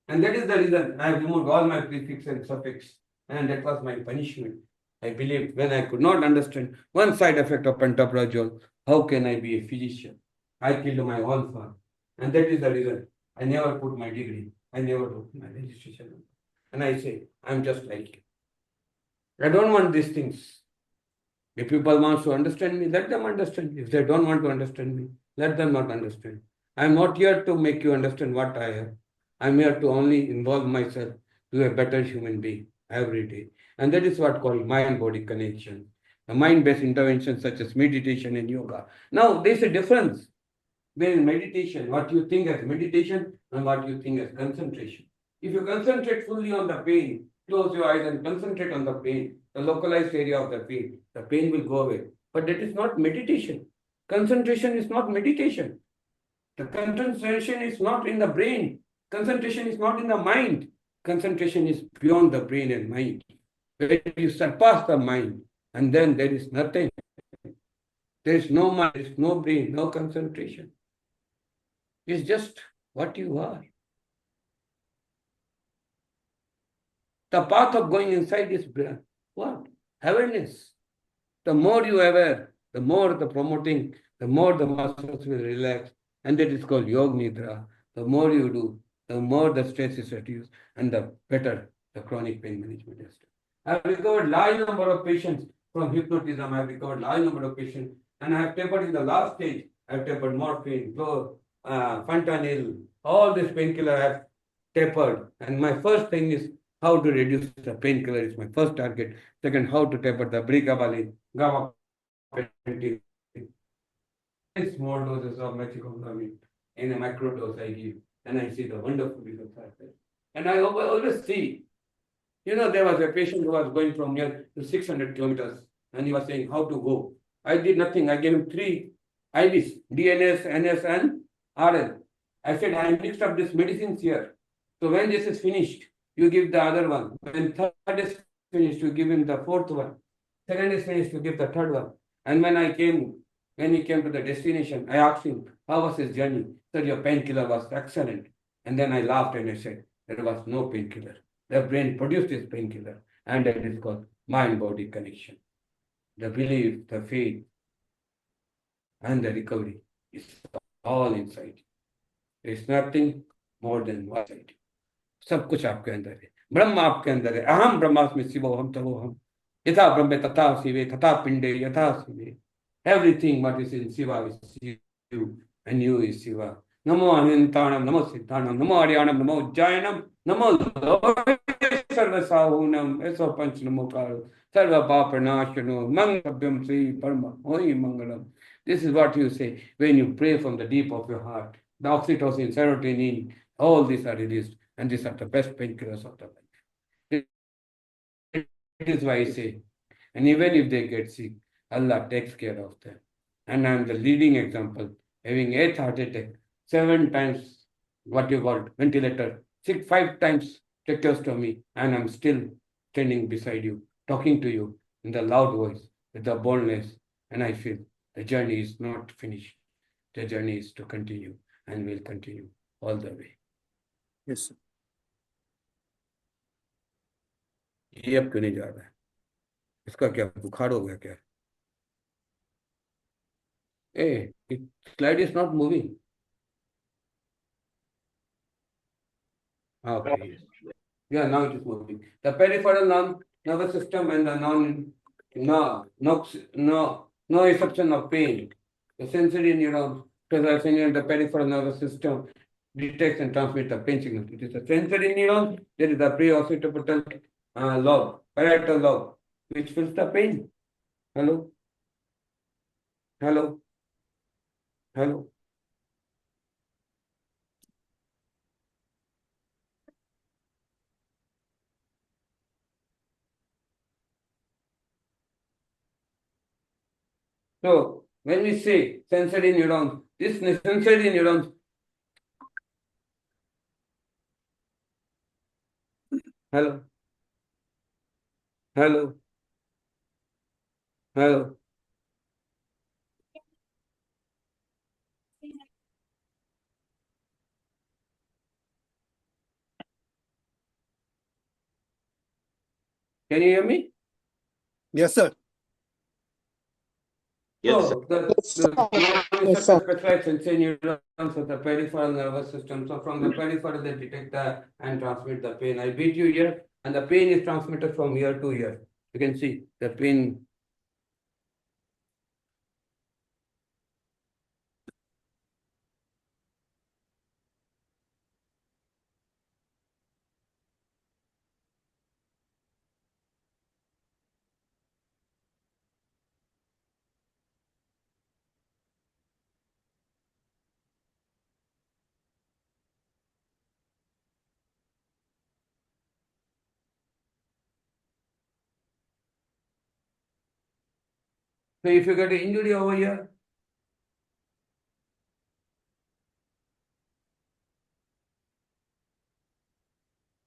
And that is the reason I have removed all my prefix and suffix. And that was my punishment. I believed when I could not understand one side effect of pantoprazole, how can I be a physician? I killed my own father. And that is the reason I never put my degree. I never put my registration number. And I say, I'm just like you. I don't want these things. If people want to understand me, let them understand. If they don't want to understand me, let them not understand. I'm not here to make you understand what I have. I'm here to only involve myself to a better human being every day. And that is what called mind-body connection. A mind-based intervention such as meditation and yoga. Now, there's a difference between meditation, what you think as meditation and what you think as concentration. If you concentrate fully on the pain, close your eyes and concentrate on the pain, the localized area of the pain will go away. But that is not meditation. Concentration is not meditation. The concentration is not in the brain. Concentration is not in the mind. Concentration is beyond the brain and mind. Where you surpass the mind, and then there is nothing. There is no mind, there is no brain, no concentration. It's just what you are. The path of going inside is what? Awareness. The more you aware, the more the promoting, the more the muscles will relax. And that is called Yog Nidra. The more you do, the more the stress is reduced and the better the chronic pain management is. I have recovered large number of patients from hypnotism. I have recovered large number of patients. And I have tapered in the last stage. I have tapered morphine, fentanyl, all this painkiller I have tapered. And my first thing is how to reduce the painkiller is my first target. Second, how to taper the pregabalin, gabapentin. Small doses of methamphetamine in a micro dose I give, and I see the wonderful results are there. And I always see, there was a patient who was going from here to 600 kilometers, and he was saying how to go. I did nothing. I gave him 3 IVs, DNS, NS, and RL. I said, I mixed up these medicines here. So when this is finished, you give the other one. When third is finished, you give him the fourth one. Second is finished, you give the third one. And when he came to the destination, I asked him, how was his journey? He said, your painkiller was excellent. And then I laughed and I said, there was no painkiller. The brain produced this painkiller, and that is called mind-body connection. The belief, the faith, and the recovery is all inside. There is nothing more than one side. सब कुछ आपके अंदर है, ब्रह्म आपके अंदर है, अहम ब्रह्मास्मि शिवोहम तवोहम, यथा ब्रह्मे तथा शिवे तथा पिंडे यथा शिवे. Everything what is in Shiva is you, and you is Shiva. Namo Anantanam, Namo Siddhanam, Namo Ariyanam, Namo Ujjayanam, Namo Sarva Sahunam, Eso Panch Namo Karo, Sarva Papanashano, Mangabhyam Sri Parma, Hoi Mangalam. This is what you say when you pray from the deep of your heart. The oxytocin, serotonin, all these are released, and these are the best painkillers of the life. It is why I say, and even if they get sick, Allah takes care of them. And I am the leading example, having 8 heart attack, 7 times what you call ventilator, 5 times tracheostomy, and I'm still standing beside you, talking to you in the loud voice, with the boldness, and I feel the journey is not finished. The journey is to continue, and will continue all the way. Yes, sir. ये अब क्यों नहीं जा रहा है? इसका क्या बुखार हो गया क्या? Hey, slide is not moving. Okay. Yeah, now it is moving. The peripheral nervous system and the no exception of pain. The sensory neurons, the peripheral nervous system detects and transmits the pain signal. It is the sensory neuron, there is the pre-occipital lobe, parietal lobe. which feels the pain. Hello? Hello? Hello? So when we say sensory neurons, this sensory neurons, hello, hello, hello. Can you hear me? Yes, sir. Yes, sir. So the Yes, sir. specialized sensory neurons of the peripheral nervous system. So from the peripheral, they detect and transmit the pain. I beat you here, and the pain is transmitted from ear to ear. You can see the pain. So if you get an injury over here,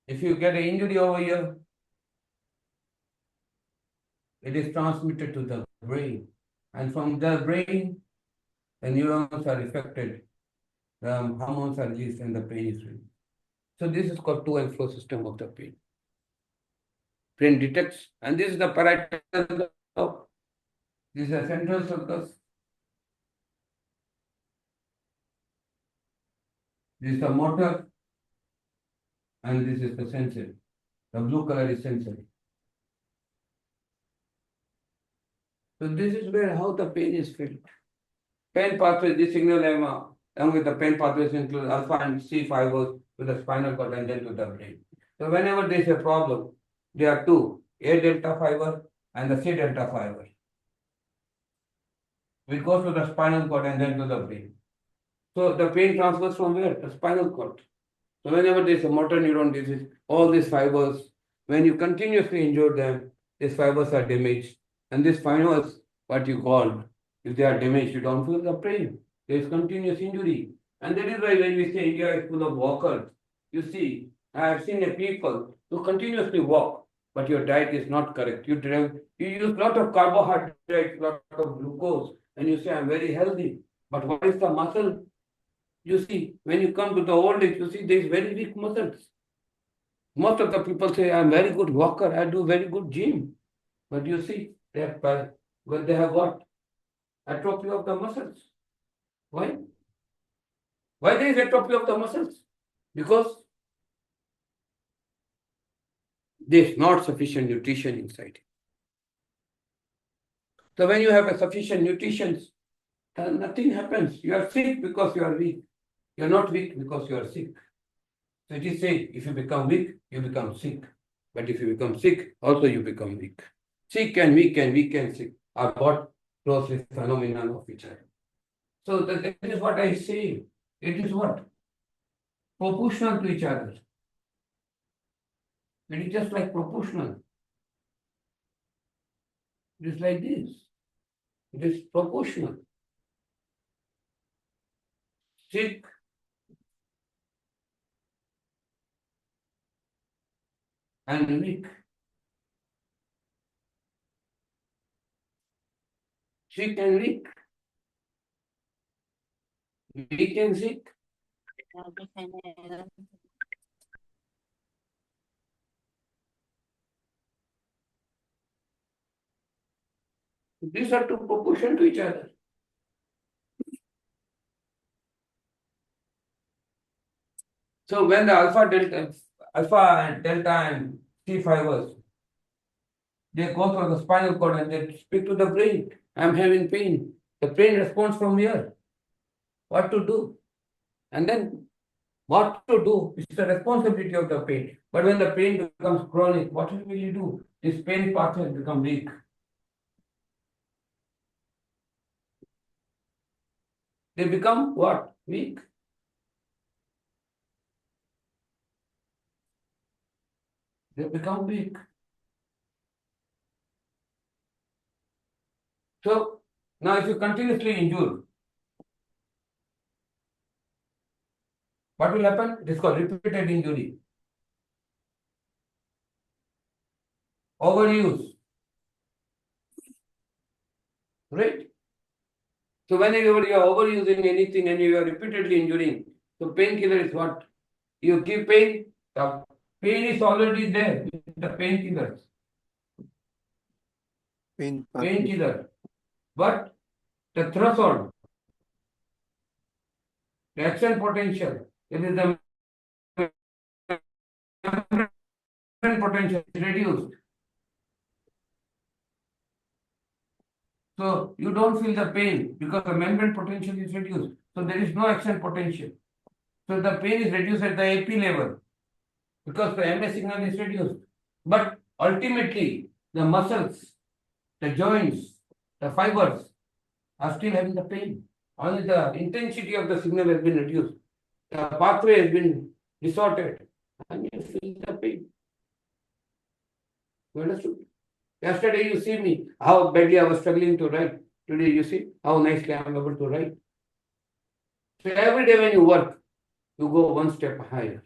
if you get an injury over here, it is transmitted to the brain. And from the brain, the neurons are affected. The hormones are released and the pain is released. So this is called to and fro system of the pain. Brain detects, and this is the parietal lobe. This is the central sulcus. This is the motor, and this is the sensory. The blue color is sensory. So this is where how the pain is felt. Pain pathway, this signal along with the pain pathways include alpha and C fibers to the spinal cord and then to the brain. So whenever there is a problem, there are two, A delta fiber and the C delta fiber. It goes to the spinal cord and then to the brain. So the pain transfers from where? The spinal cord. So whenever there is a motor neuron disease, all these fibers, when you continuously injure them, these fibers are damaged. And these fibers, what you call, if they are damaged, you don't feel the pain. There is continuous injury. And that is why when we say India is full of walkers, you see, I have seen a people who continuously walk, but your diet is not correct. You use a lot of carbohydrates, lot of glucose, and you say I'm very healthy. But what is the muscle? You see, when you come to the old age, you see there is very weak muscles. Most of the people say, I'm very good walker, I do very good gym. But you see, well, they have what? Atrophy of the muscles. Why? Why there is atrophy of the muscles? Because there is not sufficient nutrition inside. So when you have a sufficient nutrition, then nothing happens. You are sick because you are weak. You are not weak because you are sick. So it is said, if you become weak, you become sick. But if you become sick, also you become weak. Sick and weak and sick are what closely phenomenon of each other. So that is what I say. It is what? Proportional to each other. It is just like proportional. It is like this. It is proportional. Sick and weak. Sick and weak. Weak and sick. These are two proportional to each other. So when the alpha and delta and C fibers, they go through the spinal cord and they speak to the brain. I'm having pain. The brain responds from here. What to do? And then what to do is the responsibility of the pain. But when the pain becomes chronic, what will you do? this pain pathway become weak. They become what? Weak. They become weak. So now if you continuously injure, what will happen? This is called repeated injury. Overuse. Right? So whenever you are overusing anything and you are repeatedly injuring, so painkiller is what? You give pain, the pain is already there with the painkillers. Painkiller. But the threshold, the action potential, it is the potential is reduced. So you don't feel the pain because the membrane potential is reduced. So there is no action potential. So the pain is reduced at the AP level because the MS signal is reduced. But ultimately, the muscles, the joints, the fibers are still having the pain. Only the intensity of the signal has been reduced. The pathway has been distorted. And you feel the pain. You understood? Yesterday you see me, how badly I was struggling to write. Today you see how nicely I am able to write. So every day when you work, you go one step higher.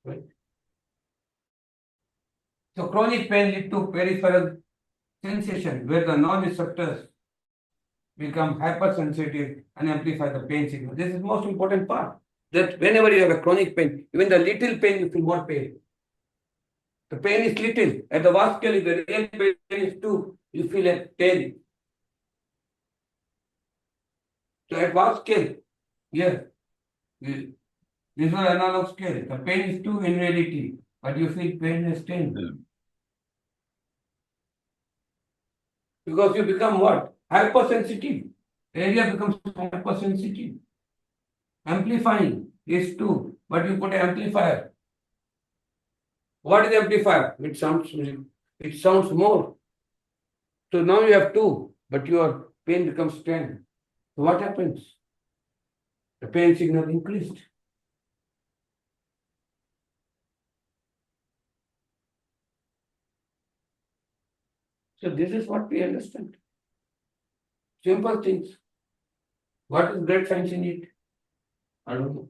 Right? So chronic pain leads to peripheral sensation where the non-receptors become hypersensitive and amplify the pain signal. This is the most important part. That whenever you have a chronic pain, even the little pain, you feel more pain. The pain is little. At the vast scale, if the real pain is 2, you feel a 10. So at vast scale, yes, visual analog scale, the pain is 2 in reality, but you feel pain is 10. Because you become what? Hypersensitive. The area becomes hypersensitive. Amplifying is 2, but you put an amplifier. What is the amplifier? It sounds more. So now you have 2, but your pain becomes 10. So what happens? The pain signal increased. So this is what we understand. Simple things. What is great science in it? I don't know.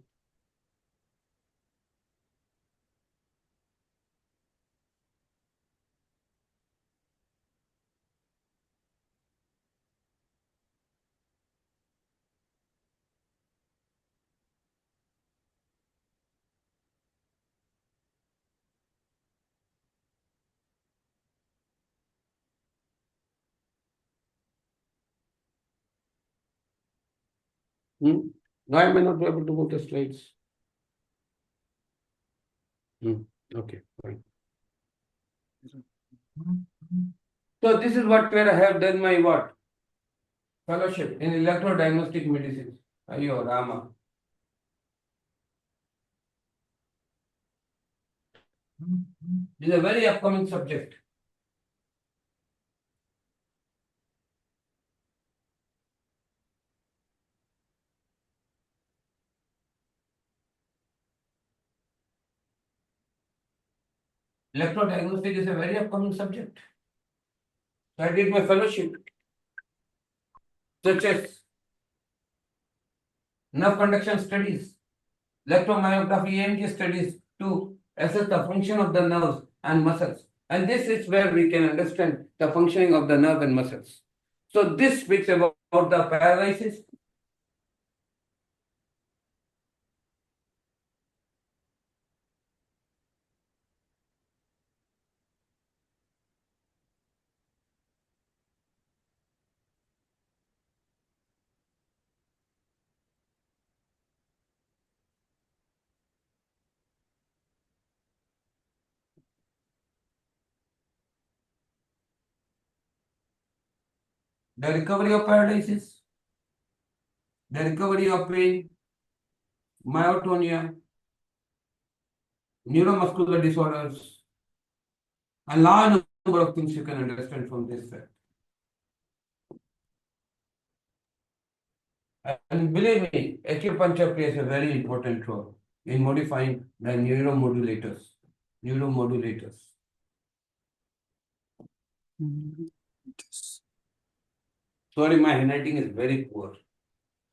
Why am I not able to move the slides? Okay, fine. So this is where I have done my what? Fellowship in electrodiagnostic medicine. Ayo Rama. This is a very upcoming subject. Electrodiagnostic is a very upcoming subject. So I did my fellowship, such as nerve conduction studies, electromyography, EMG studies to assess the function of the nerves and muscles. And this is where we can understand the functioning of the nerve and muscles. So this speaks about the paralysis. The recovery of paralysis, the recovery of pain, myotonia, neuromuscular disorders, and law and number of things you can understand from this fact. And believe me, acupuncture plays a very important role in modifying the neuromodulators. Neuromodulators. Sorry, my handwriting is very poor.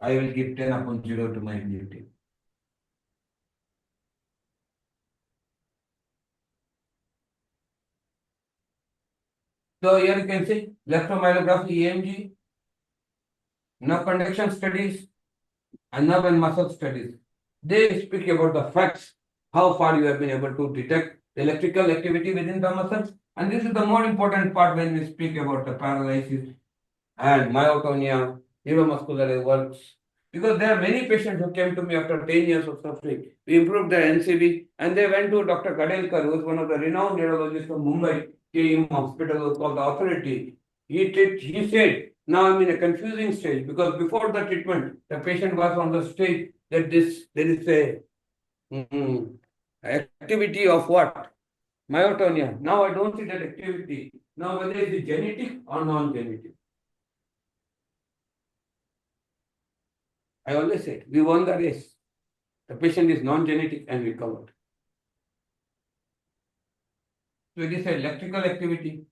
I will give 10 upon 0 to my handwriting. So here you can see electromyography, EMG, nerve conduction studies, and nerve and muscle studies. They speak about the facts, how far you have been able to detect electrical activity within the muscles. And this is the more important part when we speak about the paralysis and myotonia, neuromuscular works. Because there are many patients who came to me after 10 years of suffering. We improved their NCB and they went to Dr. Kadelkar, who is one of the renowned neurologists from Mumbai, KEM hospital called the Authority. He said, now I'm in a confusing stage because before the treatment, the patient was on the stage that there is a activity of what? Myotonia. Now I don't see that activity. Now whether it is genetic or non-genetic. I always say, we won the race. The patient is non-genetic and recovered. So it is electrical activity.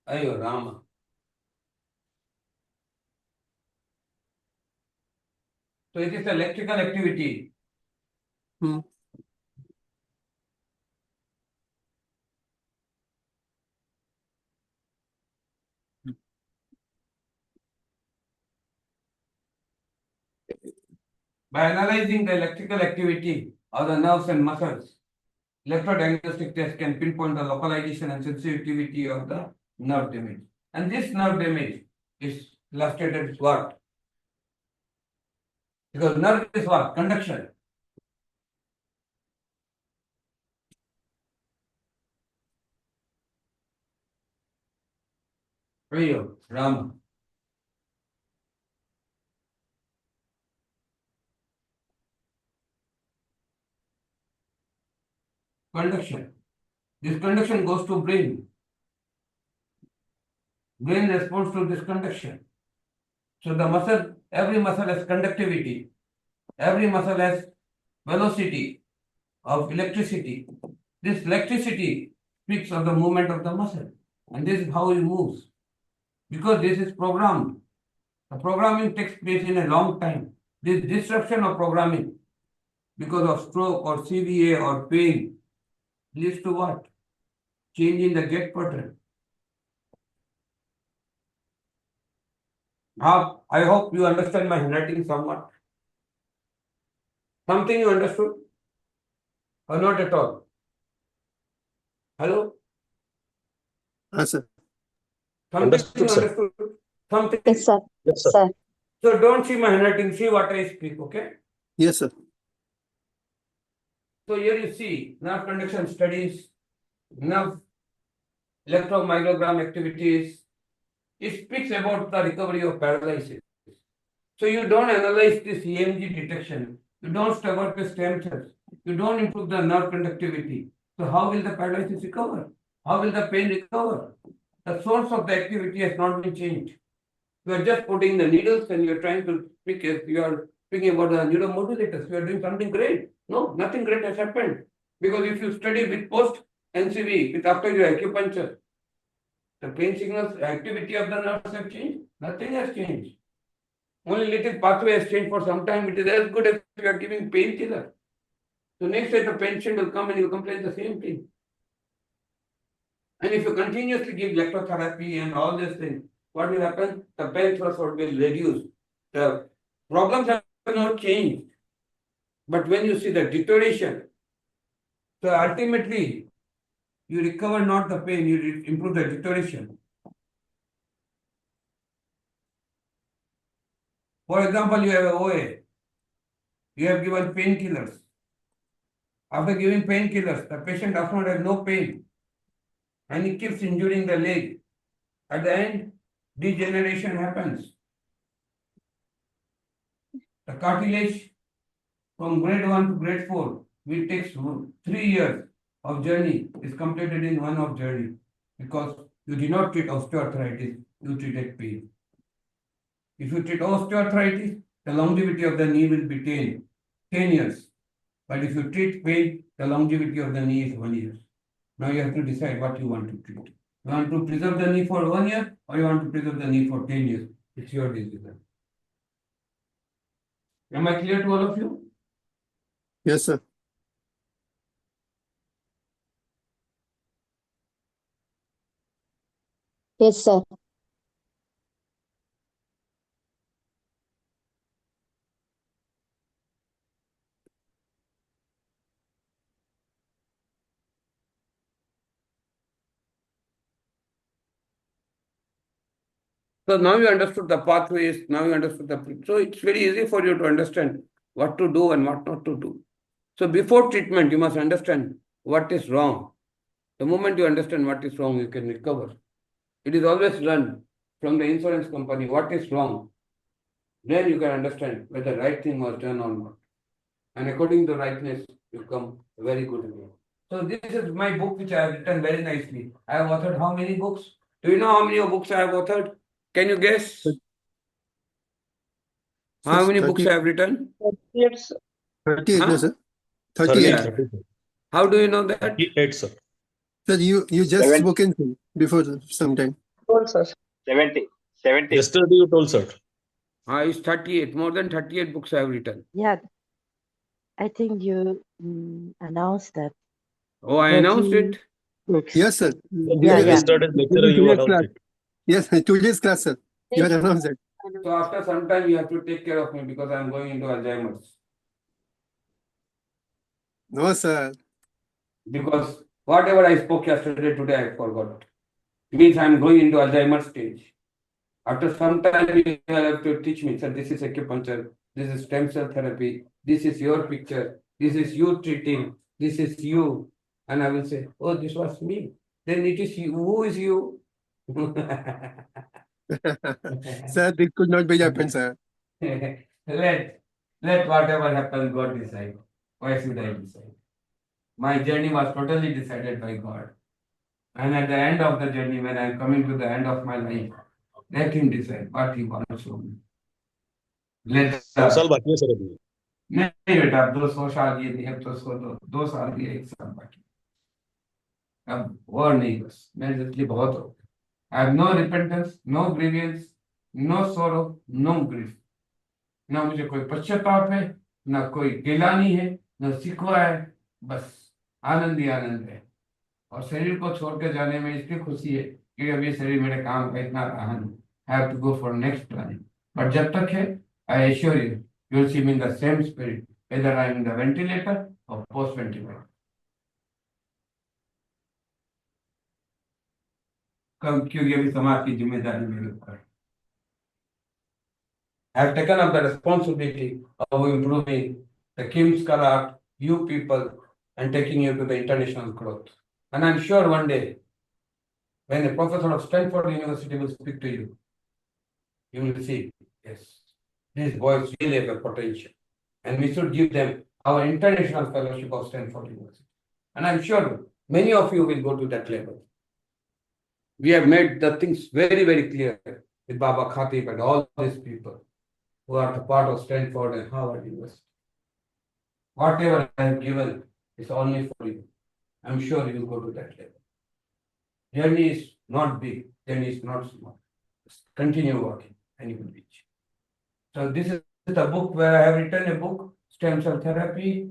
Ayo Rama. So it is electrical activity. By analyzing the electrical activity of the nerves and muscles, electrodiagnostic tests can pinpoint the localization and sensitivity of the nerve damage. And this nerve damage is illustrated as what? Because nerve is what? Conduction. Ayo Rama. Conduction. This conduction goes to brain. Brain responds to this conduction. So the muscle, every muscle has conductivity. Every muscle has velocity of electricity. This electricity speaks of the movement of the muscle. And this is how it moves. Because this is programmed. The programming takes place in a long time. This disruption of programming because of stroke or CVA or pain leads to what? Change in the gait pattern. I hope you understand my handwriting somewhat. Something you understood or not at all? Hello? Sir. Something Understood, you sir. understood? Something. Yes, sir. Yes, sir. Sir. So don't see my handwriting, see what I speak, okay? Yes, sir. So here you see nerve conduction studies, nerve electromyogram activities. It speaks about the recovery of paralysis. So you don't analyze this EMG detection. You don't start with stem cells. You don't improve the nerve conductivity. So how will the paralysis recover? How will the pain recover? The source of the activity has not been changed. You are just putting the needles and you are trying to speak. You are speaking about the neuromodulators. You are doing something great. No, nothing great has happened. Because if you study with post NCV, with after your acupuncture, the pain signals, activity of the nerves have changed. Nothing has changed. Only little pathway has changed for some time. It is as good as you are giving painkiller. So next day the patient will come and you complain the same thing. And if you continuously give electrotherapy and all these things, what will happen? The pain threshold will reduce. The problems have not changed. But when you see the deterioration, so ultimately you recover not the pain, you improve the deterioration. For example, you have a OA. You have given painkillers. After giving painkillers, the patient does not have no pain. And he keeps injuring the leg. At the end, degeneration happens. The cartilage from grade 1 to grade 4, which takes 3 years of journey, is completed in one of journey. because you did not treat osteoarthritis, you treated pain. If you treat osteoarthritis, the longevity of the knee will be 10 years. But if you treat pain, the longevity of the knee is 1 year. Now you have to decide what you want to treat. You want to preserve the knee for 1 year or you want to preserve the knee for 10 years? It's your decision. Am I clear to all of you? Yes, sir. Yes, sir. So now you understood the pathways, now you understood so it's very easy for you to understand what to do and what not to do. So before treatment, you must understand what is wrong. The moment you understand what is wrong, you can recover. It is always run from the insurance company, what is wrong. Then you can understand whether the right thing was done or not. And according to rightness, you come very good way. So this is my book which I have written very nicely. I have authored how many books? Do you know how many books I have authored? Can you guess? How many books I have written? Yes. 38, Huh? no, sir. 30, 38. Yeah. 30. How do you know that? 38, sir. Sir, you just 70. spoken before some time. 70. 70. Yesterday you told, sir. It's 38. More than 38 books I have written. Yeah, I think you announced that. Oh, I announced 30 it. books. Yes, sir. Yeah, yeah. Yesterday's lecturer, you Today's announced class. it. Yes, today's class, sir. You had announced it. So after some time, you have to take care of me because I am going into Alzheimer's. No, sir. Because whatever I spoke yesterday, today I forgot. It means I am going into Alzheimer's stage. After some time, you have to teach me, sir, this is acupuncture, this is stem cell therapy, this is your picture, this is you treating, this is you. And I will say, oh, this was me. Then it is you. Who is you? Sir, this could not be happened, sir. Let whatever happens, God decide. Why should I decide? My journey was totally decided by God. And at the end of the journey, when I am coming to the end of my life, let him decide what he wants from me. Let 100 साल बाकी है, sir, अभी. नहीं बेटा, अब 200 साल ये नहीं, अब तो उसको 2 साल दिए, 1 साल बाकी, अब और नहीं, बस मेरे लिए बहुत हो गया. I have no repentance, no grievance, no sorrow, no grief. ना मुझे कोई पश्चाताप है, ना कोई गिलानी है, ना सिकवा है, बस आनंद ही आनंद है. और शरीर को छोड़ के जाने में इसकी खुशी है कि अब ये शरीर मेरे काम का इतना रहा नहीं. I have to go for next planet. But जब तक है, I assure you, you will see me in the same spirit, whether I am in the ventilator or post ventilator. क्योंकि अभी समाज की जिम्मेदारी मेरे ऊपर है. I have taken up the responsibility of improving the Kim's Karat, you people, and taking you to the international growth. And I'm sure one day, when the professor of Stanford University will speak to you, you will see, yes, these boys really have a potential. And we should give them our international fellowship of Stanford University. And I'm sure many of you will go to that level. We have made the things very, very clear with Baba Khatib and all these people who are the part of Stanford and Harvard University. Whatever I have given is only for you. I'm sure you will go to that level. Journey is not big, journey is not small. Just continue working and you will reach. So this is the book where I have written a book, Stem Cell Therapy.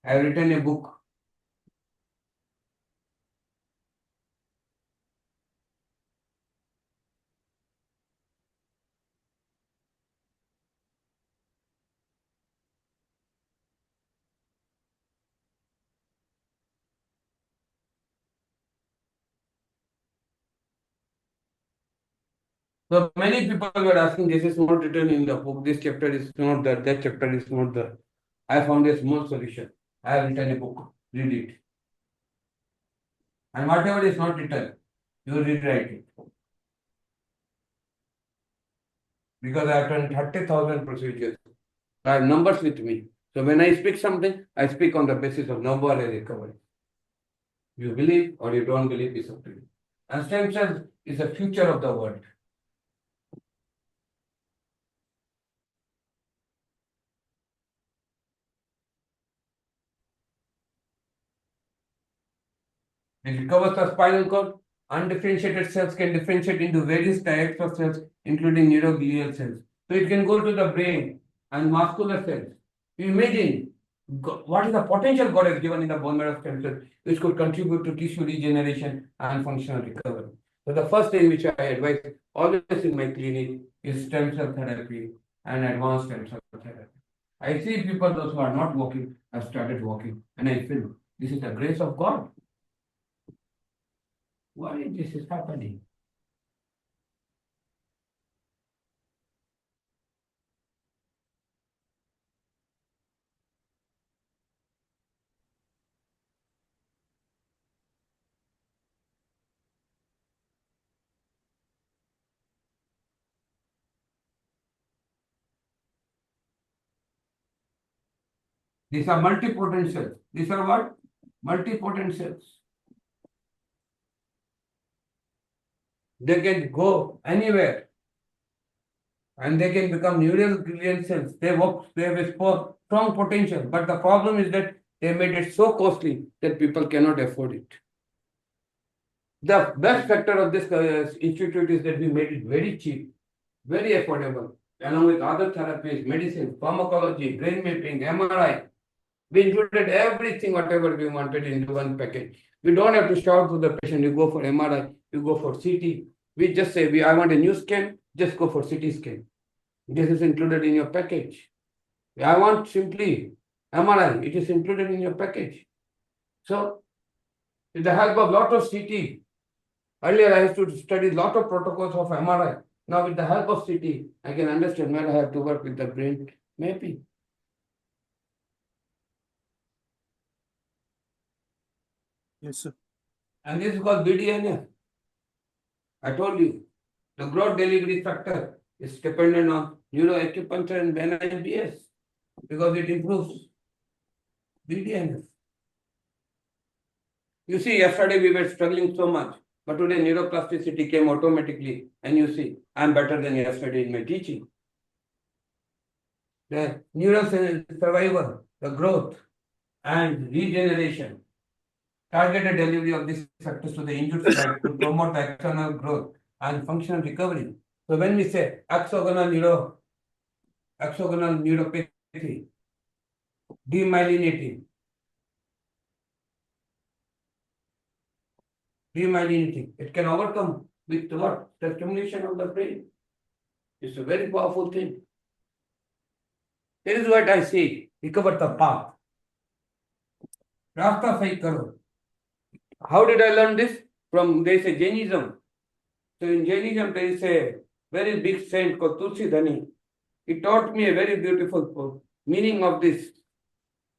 I have written a book. So many people were asking, this is not written in the book, this chapter is not there, that chapter is not there. I found a small solution. I have written a book, read it. And whatever is not written, you rewrite it. Because I have done 30,000 procedures. I have numbers with me. So when I speak something, I speak on the basis of number and recovery. You believe or you don't believe is up to you. And stem cells is the future of the world. It recovers the spinal cord. Undifferentiated cells can differentiate into various types of cells, including neuroglial cells. So it can go to the brain and muscular cells. You imagine what is the potential God has given in the bone marrow stem cells, which could contribute to tissue regeneration and functional recovery. So the first thing which I advise always in my clinic is stem cell therapy and advanced stem cell therapy. I see people, those who are not walking, have started walking, and I feel this is the grace of God. Why this is happening? These are multipotent cells. These are what? Multipotent cells. They can go anywhere and they can become neural glial cells. They work, they have a strong potential. But the problem is that they made it so costly that people cannot afford it. The best factor of this institute is that we made it very cheap, very affordable, along with other therapies, medicine, pharmacology, brain mapping, MRI. We included everything, whatever we wanted into one package. We don't have to shout to the patient, you go for MRI, you go for CT. We just say, I want a new scan, just go for CT scan. This is included in your package. I want simply MRI, it is included in your package. So, with the help of lot of CT, earlier I used to study lot of protocols of MRI. Now with the help of CT, I can understand where I have to work with the brain mapping. Yes, sir. And this is called BDNF. I told you, the growth delivery factor is dependent on neuroacupuncture and NIBS because it improves BDNF. You see, yesterday we were struggling so much, but today neuroplasticity came automatically, and you see, I'm better than yesterday in my teaching. The neural survival, the growth, and regeneration, targeted delivery of these factors to the injured site to promote the external growth and functional recovery. So when we say axonal neuropathy, demyelinating, it can overcome with what? The stimulation of the brain. It's a very powerful thing. That is what I say, recover the path. Rasta sai karo. How did I learn this? From, there is a Jainism. So in Jainism, there is a very big saint called Tulsidhani. He taught me a very beautiful meaning of this,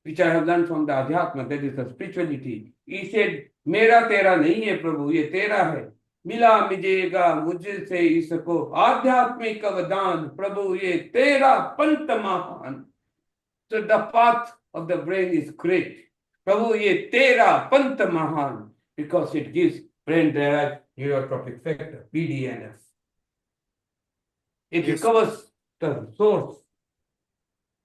which I have learned from the Adhyatma, that is the spirituality. He said, Mera tera nahi hai Prabhu, ye tera hai. Mila mijega mujhe se isko adhyatmik avadan, Prabhu, ye tera pant mahan. So the path of the brain is great. Prabhu, ye tera pant mahan, because it gives brain-derived neurotrophic factor, BDNF. It recovers the source.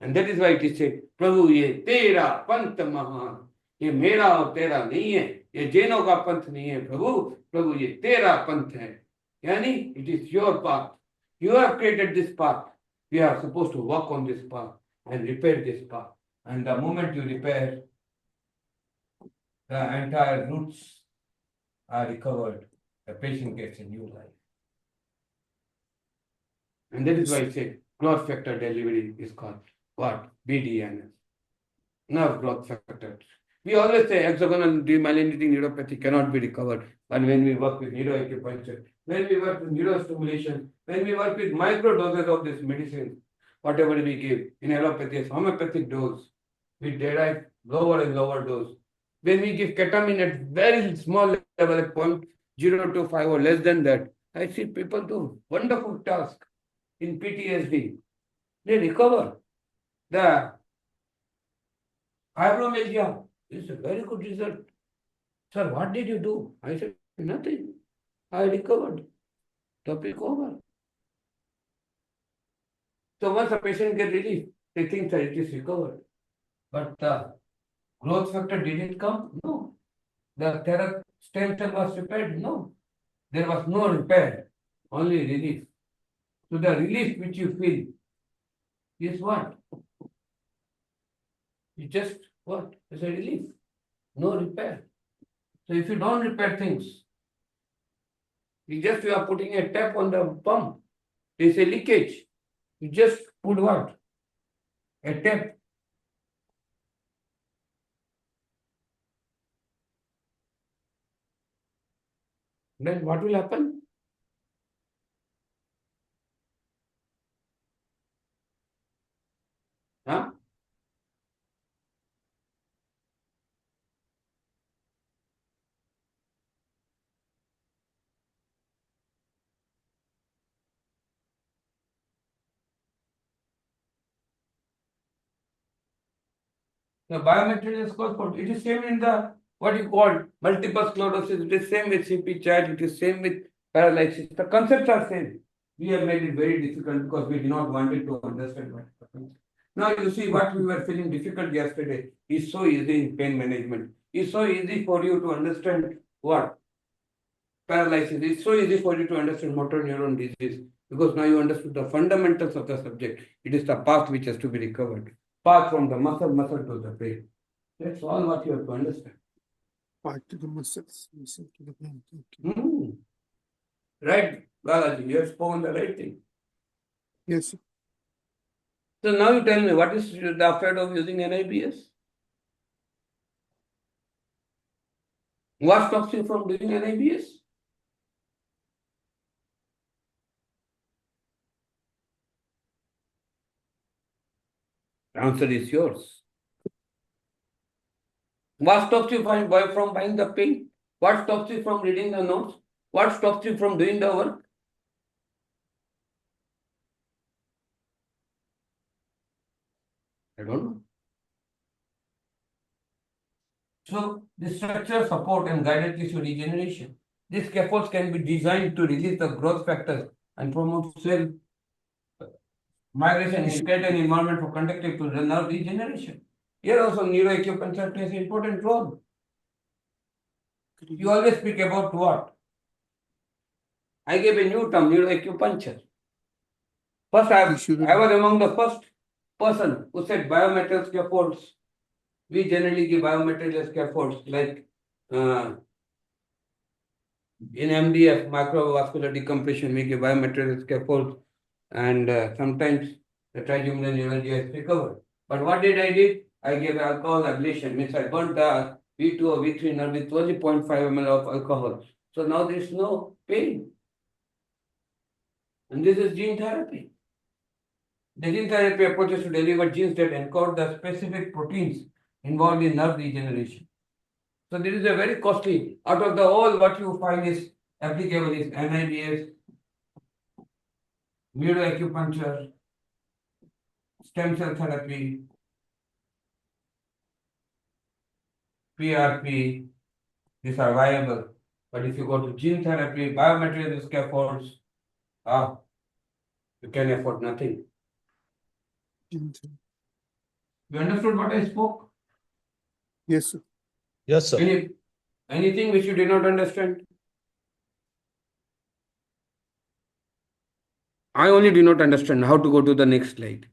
And that is why it is said, Prabhu, ye tera pant mahan. ये मेरा और तेरा नहीं है, ये जैनों का पंथ नहीं है प्रभु, प्रभु ये तेरा पंथ है. यानी it is your path. You have created this path. We are supposed to walk on this path and repair this path. And the moment you repair, the entire roots are recovered. The patient gets a new life. And that is why I say growth factor delivery is called what? BDNS. Nerve growth factor. We always say hexagonal demyelinating neuropathy cannot be recovered. But when we work with neuroacupuncture, when we work with neurostimulation, when we work with micro doses of this medicine, whatever we give in allopathy, homeopathic dose, we derive lower and lower dose. When we give ketamine at very small level, at 0.025 or less than that, I see people do wonderful task in PTSD. They recover. The Fibromyalgia is a very good result. Sir, what did you do? I said, nothing. I recovered. Topic over. So once a patient gets relief, they think that it is recovered. But the growth factor didn't come? No. The stem cell was repaired? No. There was no repair, only relief. So the relief which you feel is what? You just what? It's a relief. No repair. So if you don't repair things, you are putting a tap on the pump. There's a leakage. You just put what? A tap. Then what will happen? Huh? The biometric score for it is same in the what you call multiple sclerosis. It is same with CP child. It is same with paralysis. The concepts are same. We have made it very difficult because we did not want it to understand what happens. Now you see what we were feeling difficult yesterday is so easy in pain management. It's so easy for you to understand what paralysis. It's so easy for you to understand motor neuron disease because now you understood the fundamentals of the subject. It is the path which has to be recovered. Path from the muscle to the brain. That's all what you have to understand. Part to the muscles, muscle to the brain. Okay. Right, Balaji, you have spoken the right thing. Yes, sir. So now you tell me, what is the upside of using NIBS? What stops you from doing NIBS? The answer is yours. What stops you from buying the paint? What stops you from reading the notes? What stops you from doing the work? I don't know. So the structure, support and guided tissue regeneration. These scaffolds can be designed to release the growth factors and promote cell migration and create an environment for conductive to nerve regeneration. Here also neuroacupuncture plays an important role. You always speak about what? I gave a new term, neuroacupuncture. First, I was among the first person who said biometal scaffolds. We generally give biomaterial scaffolds like in MDF, microvascular decompression, we give biomaterial scaffolds, and sometimes the trigeminal neuralgia is recovered. But what did I did? I gave alcohol ablation, means I burnt the V2 or V3 nerve with only 0.5 ml of alcohol. So now there is no pain. And this is gene therapy. The gene therapy approaches to deliver genes that encode the specific proteins involved in nerve regeneration. So this is a very costly. Out of the all, what you find is applicable is NIBS, neuroacupuncture, stem cell therapy, PRP. These are viable. But if you go to gene therapy, biomaterial scaffolds, you can afford nothing. You understood what I spoke? Yes, sir. Yes, sir. Anything which you did not understand? I only do not understand how to go to the next slide.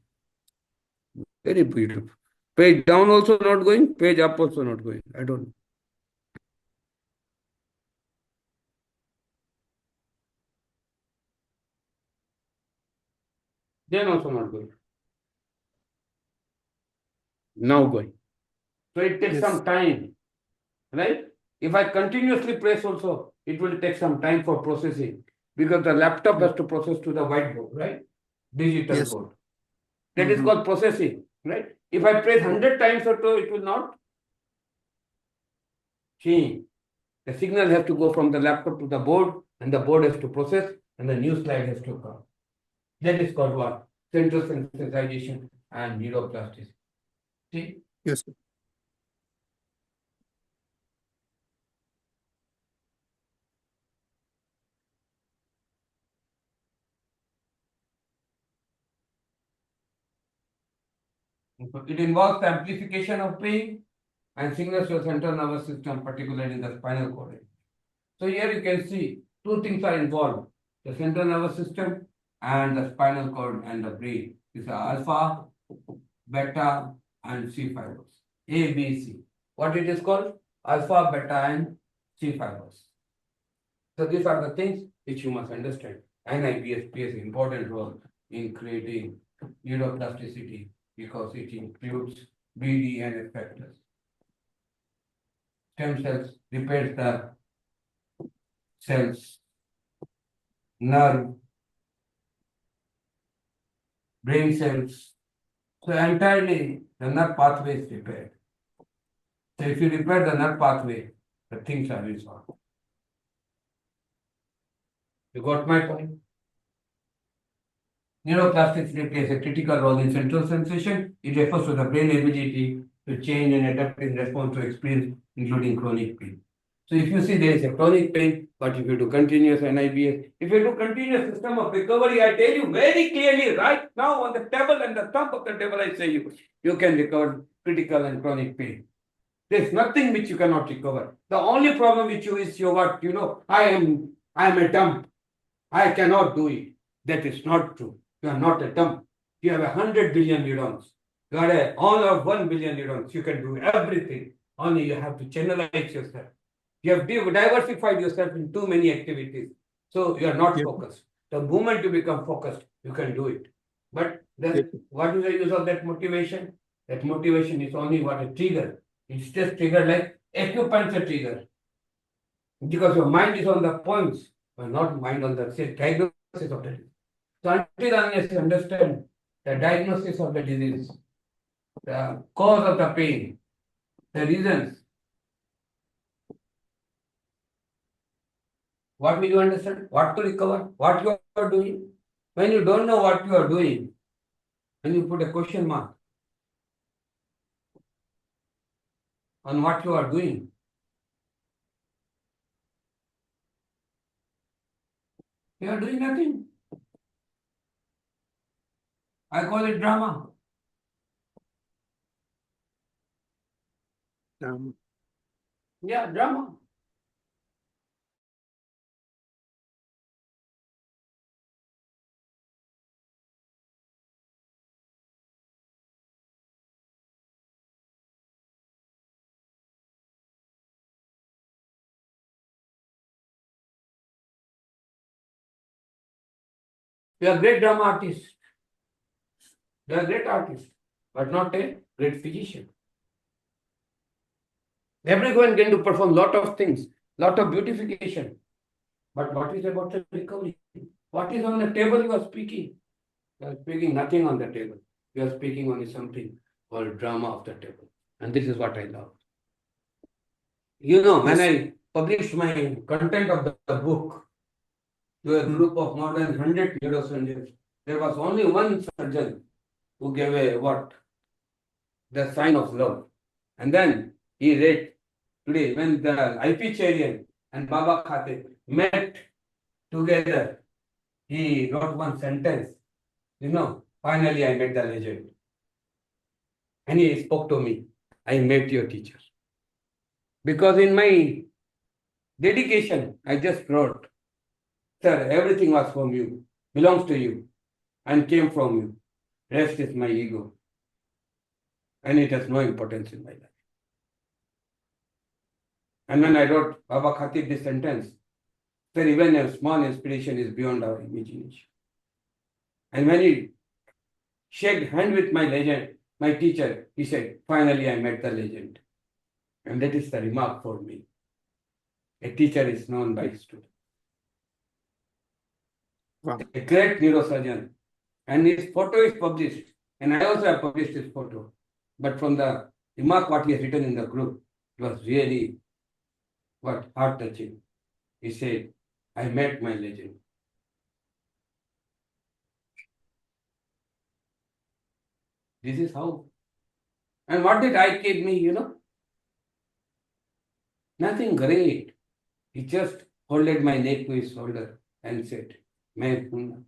Very beautiful. Page down also not going, page up also not going. I don't know. Then also not going. Now going. So it takes some time, right? If I continuously press also, it will take some time for processing because the laptop has to process to the whiteboard, right? Digital board. That is called processing, right? If I press 100 times or so, it will not change. The signal has to go from the laptop to the board and the board has to process and the new slide has to come. That is called what? Central sensitization and neuroplasticity. See? Yes, sir. It involves the amplification of pain and signals to the central nervous system, particularly the spinal cord. So here you can see two things are involved: the central nervous system and the spinal cord and the brain. These are alpha, beta, and C fibers. A, B, C. What it is called? Alpha, beta, and C fibers. So these are the things which you must understand. NIPS plays an important role in creating neuroplasticity because it includes BD and effectors. Stem cells repairs the cells, nerve, brain cells. So entirely the nerve pathway is repaired. So if you repair the nerve pathway, the things are resolved. You got my point? Neuroplasticity plays a critical role in central sensation. It refers to the brain ability to change and adapt in response to experience, including chronic pain. So if you see there is a chronic pain, but if you do continuous NIBS, if you do continuous system of recovery, I tell you very clearly right now on the table and the top of the table, I say you can recover critical and chronic pain. There's nothing which you cannot recover. The only problem with you is I am a dump. I cannot do it. That is not true. You are not a dump. You have 100 billion neurons. You are all of 1 billion neurons. You can do everything. Only you have to channelize yourself. You have diversified yourself in too many activities. So you are not focused. The moment you become focused, you can do it. But then what is the use of that motivation? That motivation is only what a trigger. It's just trigger like acupuncture trigger. Because your mind is on the points, but not mind on the diagnosis of the disease. So until unless you understand the diagnosis of the disease, the cause of the pain, the reasons, what will you understand? What to recover? What you are doing? When you don't know what you are doing, when you put a question mark on what you are doing, you are doing nothing. I call it drama. Yeah, drama. You are a great drama artist. You are a great artist, but not a great physician. Everyone can do perform lot of things, lot of beautification. But what is about the recovery? What is on the table you are speaking? You are speaking nothing on the table. You are speaking only something called drama of the table. And this is what I love. When I published my content of the book to a group of more than 100 neurosurgeons, there was only one surgeon who gave the sign of love. And then he read today when the IP Cherian and Baba Khate met together, he wrote one sentence, finally I met the legend. And he spoke to me, I met your teacher. Because in my dedication, I just wrote, sir, everything was from you, belongs to you, and came from you. Rest is my ego. And it has no importance in my life. And when I wrote Baba Khatib this sentence, sir, even a small inspiration is beyond our imagination. And when he shook hand with my legend, my teacher, he said, finally I met the legend. And that is the remark for me. A teacher is known by his student. Wow. A great neurosurgeon. And his photo is published. And I also have published his photo. But from the remark what he has written in the group, it was really heart-touching. He said, I met my legend. This is how. And what did I give me, Nothing great. He just holded my neck to his shoulder and said, मैं हूं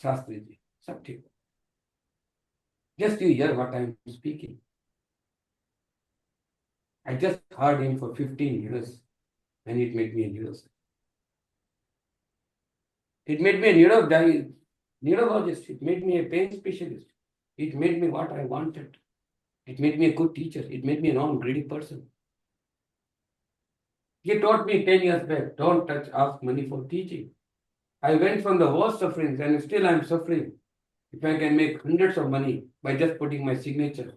Sastry ji, सब ठीक. Just you hear what I'm speaking. I just heard him for 15 years and it made me a neurosurgeon. It made me a neurologist. It made me a pain specialist. It made me what I wanted. It made me a good teacher. It made me a non-greedy person. He taught me 10 years back, don't ask money for teaching. I went from the worst sufferings and still I'm suffering. If I can make hundreds of money by just putting my signature.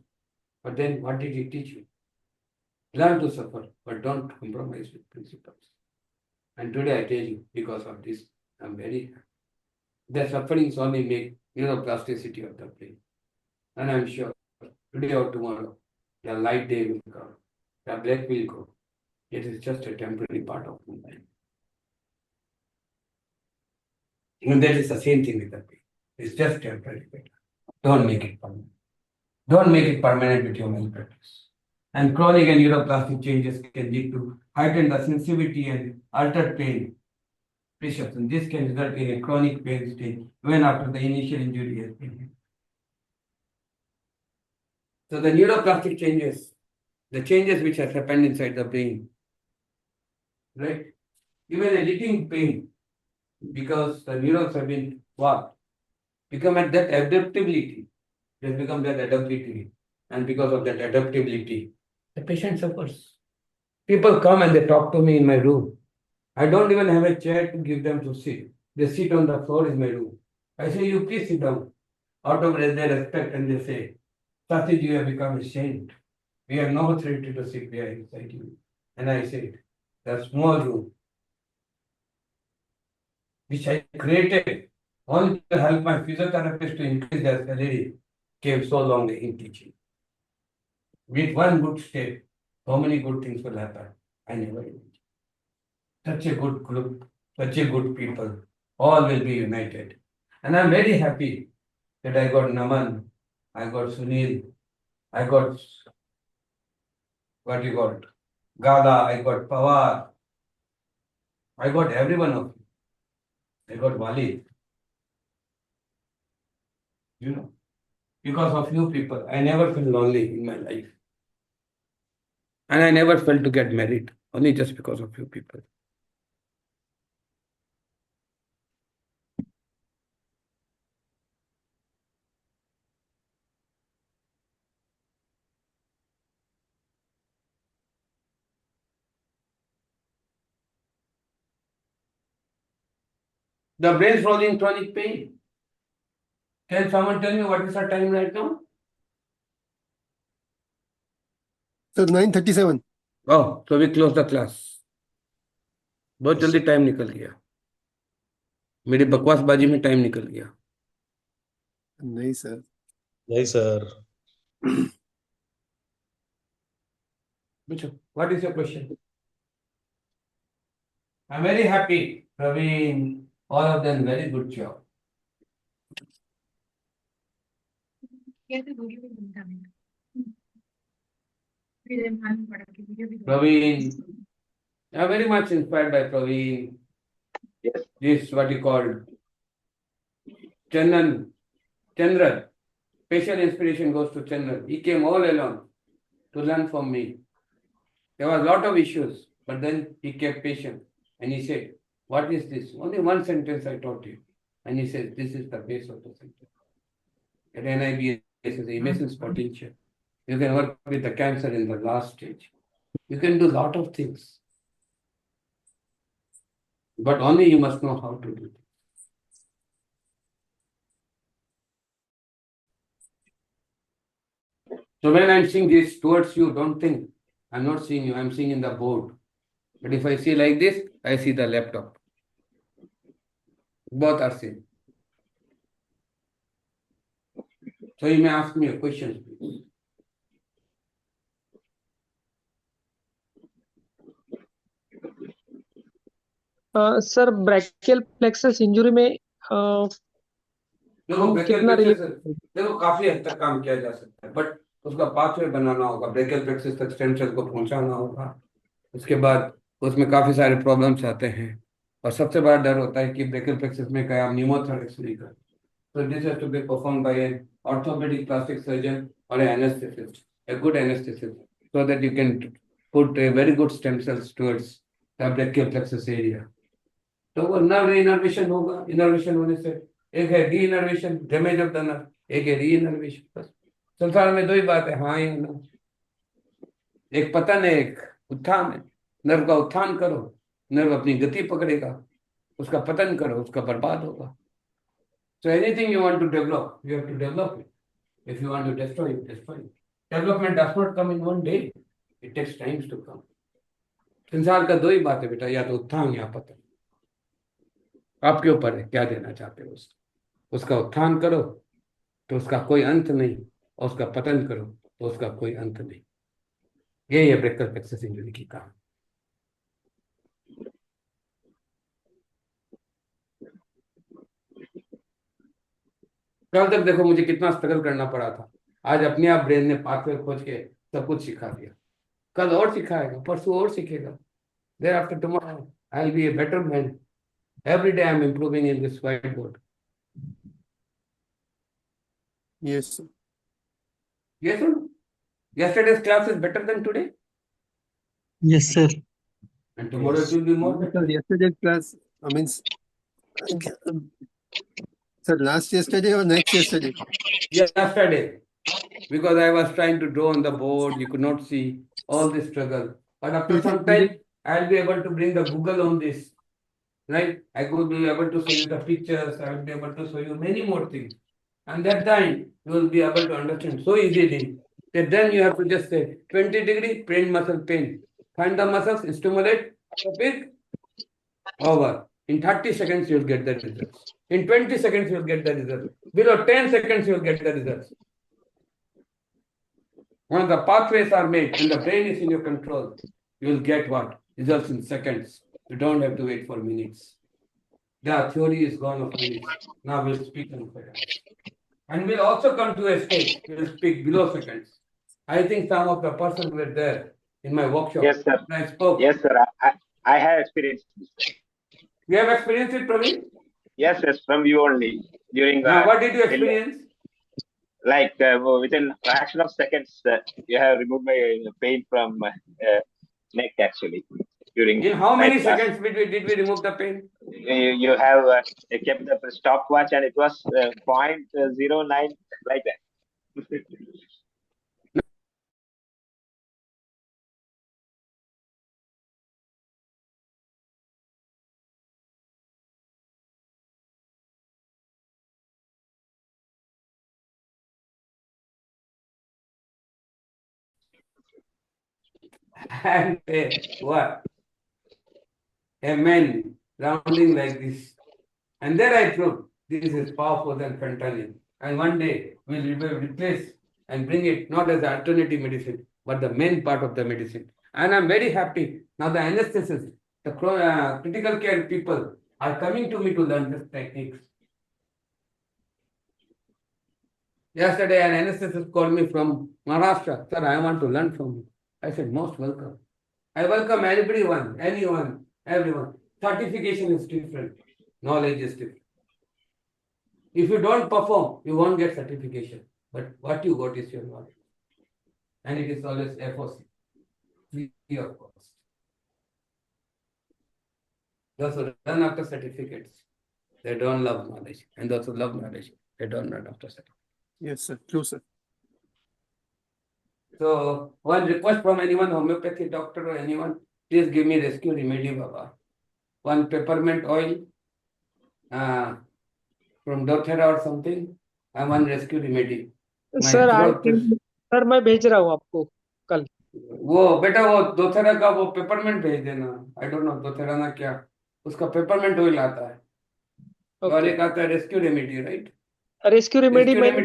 But then what did he teach me? Learn to suffer, but don't compromise with principles. And today I tell you, because of this, I'm very happy. The sufferings only make neuroplasticity of the brain. And I'm sure today or tomorrow, the light day will come, the black will go. It is just a temporary part of my life. And that is the same thing with the pain. It's just temporary. Don't make it permanent. Don't make it permanent with your malpractice. And chronic and neuroplastic changes can lead to heightened sensitivity and altered pain perception. And this can result in a chronic pain state even after the initial injury has been healed. So the neuroplastic changes, the changes which has happened inside the brain, right? Even a little pain, because the neurons have been what? Become at that adaptability. They become that adaptability. And because of that adaptability, the patient suffers. People come and they talk to me in my room. I don't even have a chair to give them to sit. They sit on the floor in my room. I say, you please sit down. Out of their respect, and they say, Sastry, you have become a saint. We have no authority to sit there inside you. And I said, the small room, which I created only to help my physiotherapists to increase their salary, came so long in teaching. With one good step, how many good things will happen? I never imagined. Such a good group, such a good people, all will be united. And I'm very happy that I got Naman, I got Sunil, I got what you got, Gada, I got Pawar, I got every one of you. I got Walid. Because of you people, I never felt lonely in my life. And I never felt to get married, only just because of you people. The brain's rolling chronic pain. Can someone tell me what is our time right now? Sir, 9:37. Oh, so we close the class. बहुत जल्दी time निकल गया. मेरी बकवासबाजी में time निकल गया. नहीं sir. नहीं sir. What is your question? I'm very happy, Praveen. All of them very good job. Praveen, I'm very much inspired by Praveen. Yes. This what you call Chandran. Special inspiration goes to Chandran. He came all alone to learn from me. There was a lot of issues, but then he kept patient and he said, what is this? Only one sentence I taught you. And he said, this is the base of the sentence. At NIBS is the emissions potential. You can work with the cancer in the last stage. You can do a lot of things. But only you must know how to do it. So when I'm seeing this towards you, don't think I'm not seeing you, I'm seeing in the board. But if I see like this, I see the laptop. Both are same. So you may ask me a question, please. Sir brachial plexus injury में देखो brachial कितना plexus देखो काफी हद तक काम किया जा सकता है बट उसका पाथवे बनाना होगा ब्रेकियल प्लेक्सस तक स्टेम सेल को पहुंचाना होगा उसके बाद उसमें काफी सारे प्रॉब्लम्स आते हैं और सबसे बड़ा डर होता है कि ब्रेकियल प्लेक्सस में कहीं आप न्यूमोथोरैक्स नहीं कर So this has to be performed by an orthopedic plastic surgeon or an anesthetist, a good anesthetist, so that you can put a very good stem cells towards the brachial plexus area. तो वो nerve innervation होगा, innervation होने से एक है D innervation, damage of the nerve, एक है री इनर्वेशन। बस संसार में दो ही बात है, हाँ या ना। एक पतन है, एक उत्थान है। नर्व का उत्थान करो, नर्व अपनी गति पकड़ेगा, उसका पतन करो, उसका बर्बाद होगा। So anything you want to develop, you have to develop it. If you want to destroy it, destroy it. Development does not come in one day. It takes times to come. संसार का दो ही बात है बेटा, या तो उत्थान या पतन। आपके ऊपर है क्या देना चाहते हो उसको। उसका उत्थान करो तो उसका कोई अंत नहीं, और उसका पतन करो तो उसका कोई अंत नहीं। यही है ब्रेकियल प्लेक्सस इंजरी की काम। कल तक देखो मुझे कितना स्ट्रगल करना पड़ा था, आज अपने आप ब्रेन ने पाथवे खोज के सब कुछ सिखा दिया। कल और सिखाएगा, परसों और सीखेगा। There after tomorrow I will be a better man. Every day I am improving in this white board. Yes, sir. Yes or no? Yesterday's class is better than today, Yes, sir. and tomorrow it will be more Sir, better. yesterday's class, I mean, sir, last yesterday or next yesterday? Yesterday, because I was trying to draw on the board, you could not see all this struggle. But after some time, I'll be able to bring the Google on this, right? I could be able to show you the pictures, I will be able to show you many more things. And that time, you will be able to understand so easily that then you have to just say 20-degree brain muscle pain. Find the muscles, stimulate, topic, over. In 30 seconds, you'll get the results. In 20 seconds, you'll get the results. Below 10 seconds, you'll get the results. When the pathways are made and the brain is in your control, you'll get what? Results in seconds. You don't have to wait for minutes. The theory is gone of minutes. Now we'll speak in seconds. And we'll also come to a stage, we'll speak below seconds. I think some of the persons were there in my workshop. Yes, sir. When I spoke. Yes, sir. I have experienced this. You have experienced it, Praveen? Yes, yes, from you only. During Now, what did you experience? Like within fraction of seconds, you have removed my pain from neck actually. During In how many night class. seconds did we remove the pain? You have kept the stopwatch and it was 0.09 like that. And what? A man rounding like this. And there I proved this is powerful than fentanyl. And one day we'll replace and bring it not as alternative medicine, but the main part of the medicine. And I'm very happy. Now the anesthetists, the critical care people are coming to me to learn these techniques. Yesterday an anesthetist called me from Maharashtra. Sir, I want to learn from you. I said, most welcome. I welcome everyone, anyone, everyone. Certification is different. Knowledge is different. If you don't perform, you won't get certification. But what you got is your knowledge. And it is always FOC, free of cost. Those who run after certificates, they don't love knowledge. And those who love knowledge, they don't run after certificates. Yes, sir. True, sir. So, one request from anyone, homeopathy doctor or anyone, please give me rescue remedy, Baba. One peppermint oil from doTERRA or something, and one rescue remedy. My sir throat is- sir मैं भेज रहा हूँ आपको कल। वो बेटा वो दोथेरा का वो पेपरमेंट भेज देना। आई डोंट नो दोथेरा ना क्या, उसका पेपरमेंट ऑयल आता है और एक आता है rescue remedy, right? Rescue remedy मैंने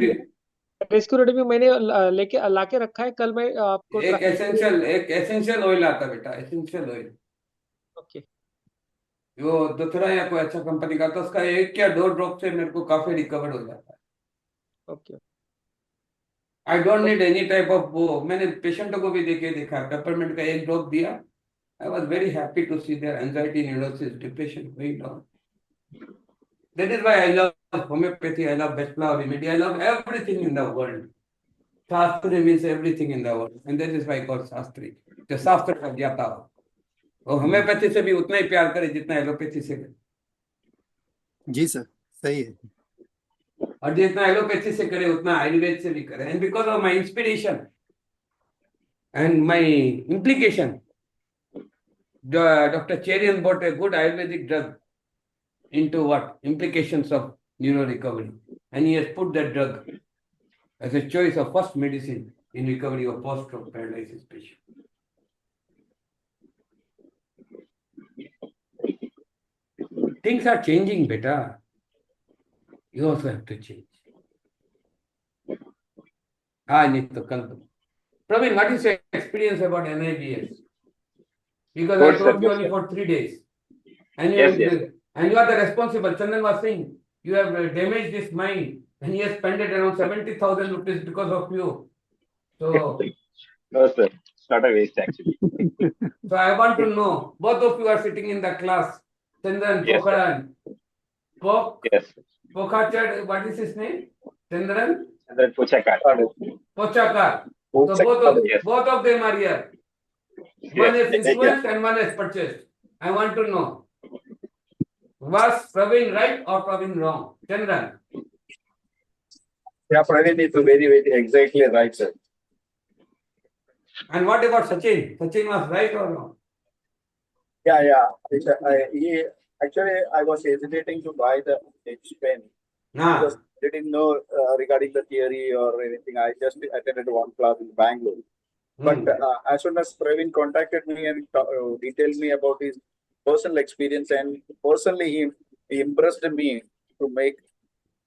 लेके लाके रखा है, कल मैं आपको एक एसेंशियल ऑयल आता है बेटा, एसेंशियल ऑयल। ओके, वो दोथेरा या कोई अच्छा कंपनी का, तो उसका 1 या 2 ड्रॉप से मेरे को काफी रिकवर हो जाता है। Okay, I don't need any type of वो। मैंने पेशेंटों को भी देखा, पेपरमेंट का 1 ड्रॉप दिया। I was very happy to see their anxiety, neurosis, depression going down. That is why I love homeopathy, I love Bechla remedy, I love everything in the world. Sastry means everything in the world. And that is why I call Sastry. The शास्त्र का ज्ञाता हो. और homeopathy से भी उतना ही प्यार करे जितना एलोपैथी से करे. जी सर, सही है. और जितना एलोपैथी से करे उतना आयुर्वेद से भी करे. And because of my inspiration and my implication, Dr. Cherian bought a good Ayurvedic drug into what? Implications of neuro recovery. And he has put that drug as a choice of first medicine in recovery of post-stroke paralysis patient. Things are changing better. You also have to change. I need to come. Praveen, what is your experience about NIBS? Because Good, I sir, told you good, only sir. for 3 days. And Yes, yes. and you are the responsible. Chandan was saying, you have damaged his mind and he has spent it around 70,000 rupees because of you. So, No, sir. It's not a waste, actually. so I want to know, both of you are sitting in the class. Chandan, Yes, sir. Pokaran, Yes. Pokachad, what is his name? Chandran? And then Puchakar. Pochakar. So Yes. both of them are here. One Yes. is influenced and one is purchased. I want to know, was Praveen right or Praveen wrong? Chandran. Yeah, Praveen is very, very exactly right, sir. And what about Sachin? Sachin was right or wrong? Yeah. Actually, I was hesitating to buy the H pen because I didn't know regarding the theory or anything. I just attended one class in Bangalore. But as soon as Praveen contacted me and detailed me about his personal experience, and personally he impressed me to make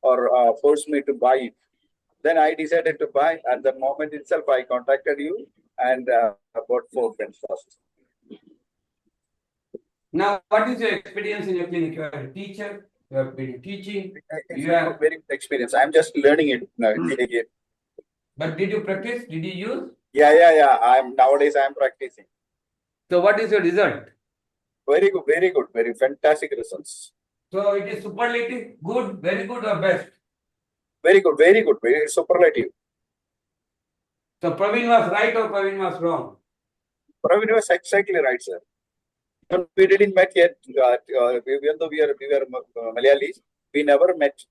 or force me to buy it. Then I decided to buy. At the moment itself, I contacted you and bought 4 pens first. Now, what is your experience in your clinic? You are a teacher, you have been teaching. It's You have, very good experience. I'm just learning it now. but did you practice? Did you use? Yeah. Nowadays I'm practicing. So, what is your result? Very good, very fantastic results. So, it is superlative, good, very good, or best? Very good, very superlative. So, Praveen was right or Praveen was wrong? Praveen was exactly right, sir. We didn't met yet. Even though we were Malayalis, we never met.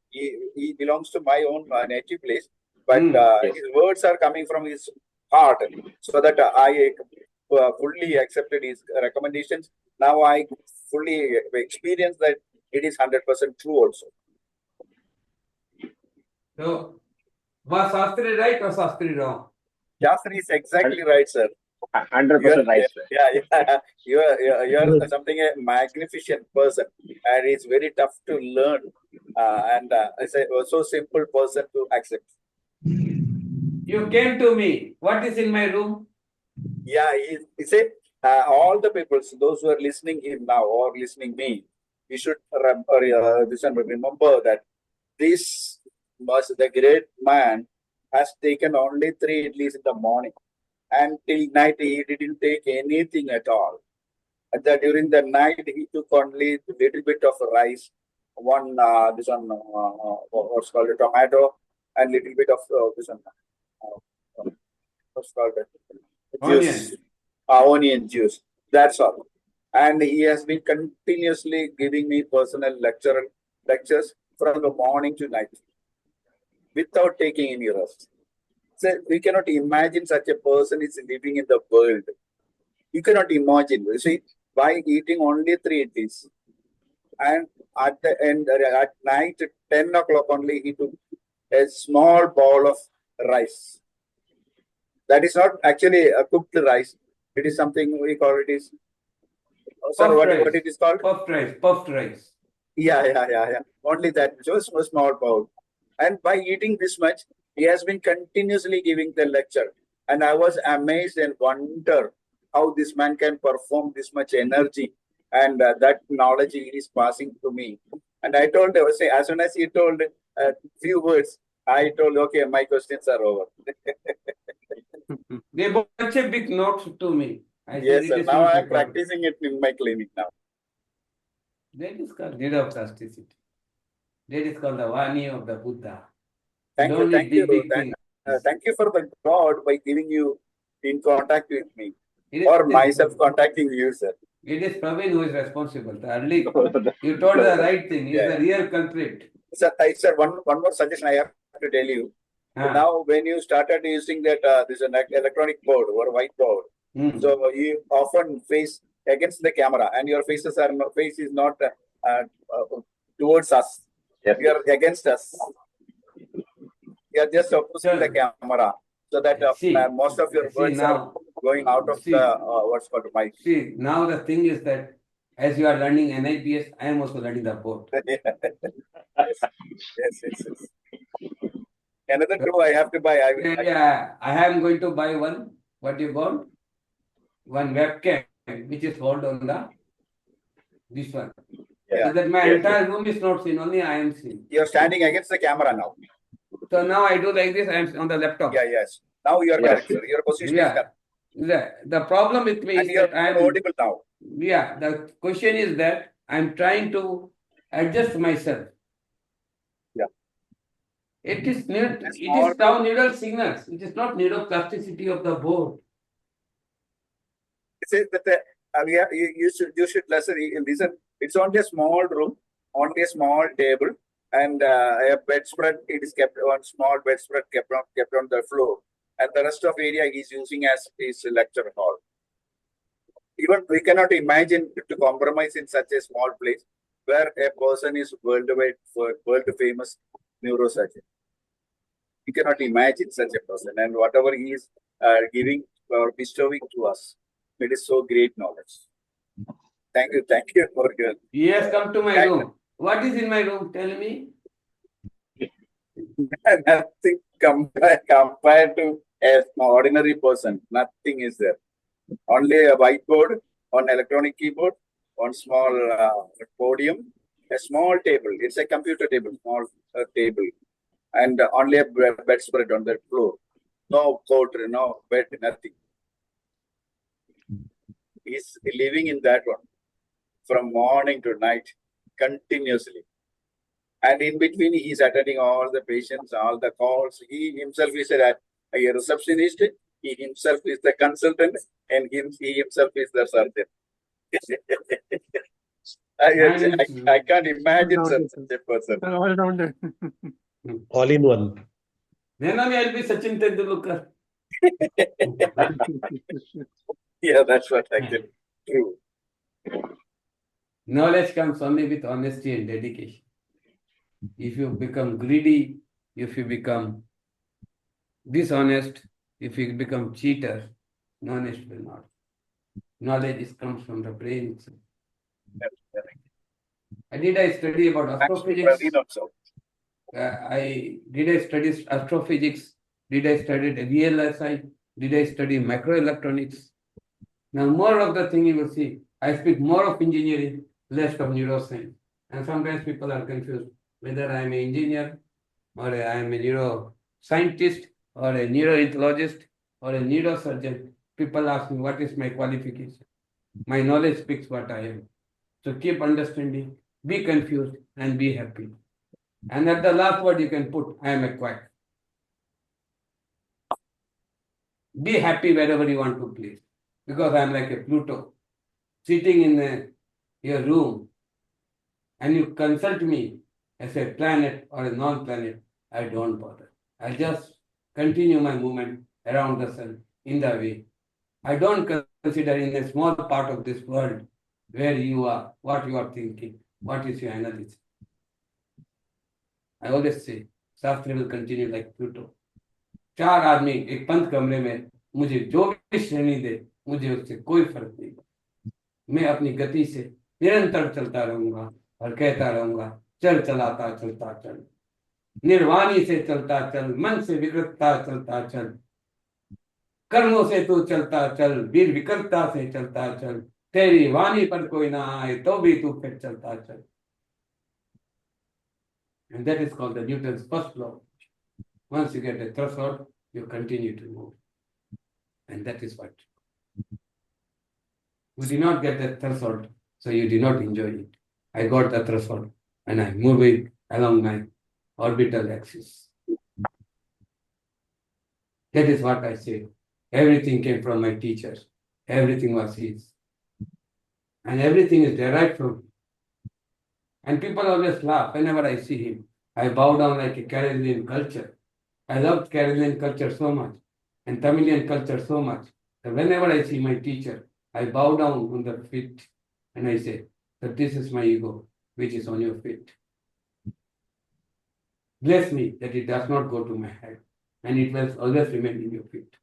He belongs to my own native place, but his words are coming from his heart, so that I fully accepted his recommendations. Now I fully experience that it is 100% true also. So, was Sastry right or Sastry wrong? Sastry is exactly right, sir. 100% right, sir. Yeah. You're something a magnificent person, and it's very tough to learn. And it's a so simple person to accept. You came to me. What is in my room? Yeah, he said all the people, those who are listening him now or listening me, we should remember that this was the great man has taken only 3 idlis in the morning, and till night he didn't take anything at all. During the night he took only little bit of rice, what's called a tomato, and little bit of what's called it? Juice, onion juice. That's all. And he has been continuously giving me personal lectures from the morning to night without taking any rest. So we cannot imagine such a person is living in the world. You cannot imagine. You see, by eating only 3 idlis, and at the end, at night, 10 o'clock only, he took a small bowl of rice. That is not actually a cooked rice. It is something we call it is. Sir, what it is called? Puffed rice. Yeah. Only that, just a small bowl. And by eating this much, he has been continuously giving the lecture. And I was amazed and wonder how this man can perform this much energy, and that knowledge he is passing to me. And I told him, as soon as he told a few words, I told, okay, my questions are over. They bunch a big notes to me. Yes, sir. Now I am practicing it in my clinic now. That is called neuroplasticity. That is called the Vani of the Buddha. Thank Don't you, need thank you, big things. thank you for the God by giving you in contact with me, It or is- myself contacting you, sir. It is Praveen who is responsible. Early, No, you told No, the sir. right thing. He is Yeah. the real culprit. Sir, one more suggestion I have to tell you. Ah. Now, when you started using that, this an electronic board or whiteboard, so you often face against the camera, and your face is not towards us. Yes. You are against us. You are just opposing the camera, so that most of your words are going out of the what's called mic. See, now the thing is that as you are learning NIPS, I am also learning the board. Yes. Another two I have to buy. I am going to buy one. What you got? One webcam, which is hold on this one. Yeah. So that my entire room is not seen, only I am seen. You are standing against the camera now. So now I do like this, I am on the laptop. Yeah, yes. Now you are correct, sir. Your position is correct. The problem with me And is you that I are am audible now. Yeah, the question is that I am trying to adjust myself. Yeah. It is now neural signals. It is not neuroplasticity of the board. It says that you should listen. It's only a small room, only a small table, and a bedspread. It is kept one small bedspread kept on the floor, and the rest of area is using as his lecture hall. Even we cannot imagine to compromise in such a small place where a person is world famous neurosurgeon. We cannot imagine such a person, and whatever he is giving or bestowing to us, it is so great knowledge. Thank you for your. He has come to my room. What is in my room? Tell me. Nothing compared to an ordinary person. Nothing is there. Only a whiteboard, one electronic keyboard, one small podium, a small table. It's a computer table, small table, and only a bedspread on the floor. No coat, no bed, nothing. He's living in that one from morning to night, continuously. And in between, he's attending all the patients, all the calls. He himself is a receptionist. He himself is the consultant, and he himself is the surgeon. I can't imagine such a person. All rounder. All in one. Then only I'll be Sachin Tendulkar. Yeah, that's what actually true. Knowledge comes only with honesty and dedication. If you become greedy, if you become dishonest, if you become cheater, knowledge will not. Knowledge comes from the brain itself. Did I study about astrophysics? Did I study astrophysics? Did I study VLSI? Did I study microelectronics? Now, more of the thing you will see, I speak more of engineering, less of neuroscience. And sometimes people are confused whether I am an engineer or I am a neuroscientist or a neuroethologist or a neurosurgeon. People ask me, what is my qualification? My knowledge speaks what I am. So keep understanding, be confused, and be happy. And at the last word, you can put, I am a quack. Be happy wherever you want to place. Because I am like a Pluto, sitting in your room, and you consult me as a planet or a non-planet, I don't bother. I just continue my movement around the sun in the way. I don't consider in a small part of this world where you are, what you are thinking, what is your analysis. I always say, Sastry will continue like Pluto. 4 आदमी एक पंथ कमरे में मुझे जो भी श्रेणी दे मुझे उससे कोई फर्क नहीं। मैं अपनी गति से निरंतर चलता रहूंगा और कहता रहूंगा चल चलाता चलता चल, निर्वाणी से चलता चल, मन से विकृतता चलता चल, कर्मों से तू चलता चल, वीर विकृतता से चलता चल, तेरी वाणी पर कोई ना आए तो भी तू फिर चलता चल. And that is called the Newton's first law. Once you get a threshold, you continue to move. And that is what. You did not get that threshold, so you did not enjoy it. I got the threshold and I'm moving along my orbital axis. That is what I say. Everything came from my teacher. Everything was his. And everything is derived from him. And people always laugh whenever I see him. I bow down like a Caribbean culture. I loved Caribbean culture so much and Tamilian culture so much that whenever I see my teacher, I bow down on the feet and I say that this is my ego, which is on your feet. Bless me that it does not go to my head and it will always remain in your feet.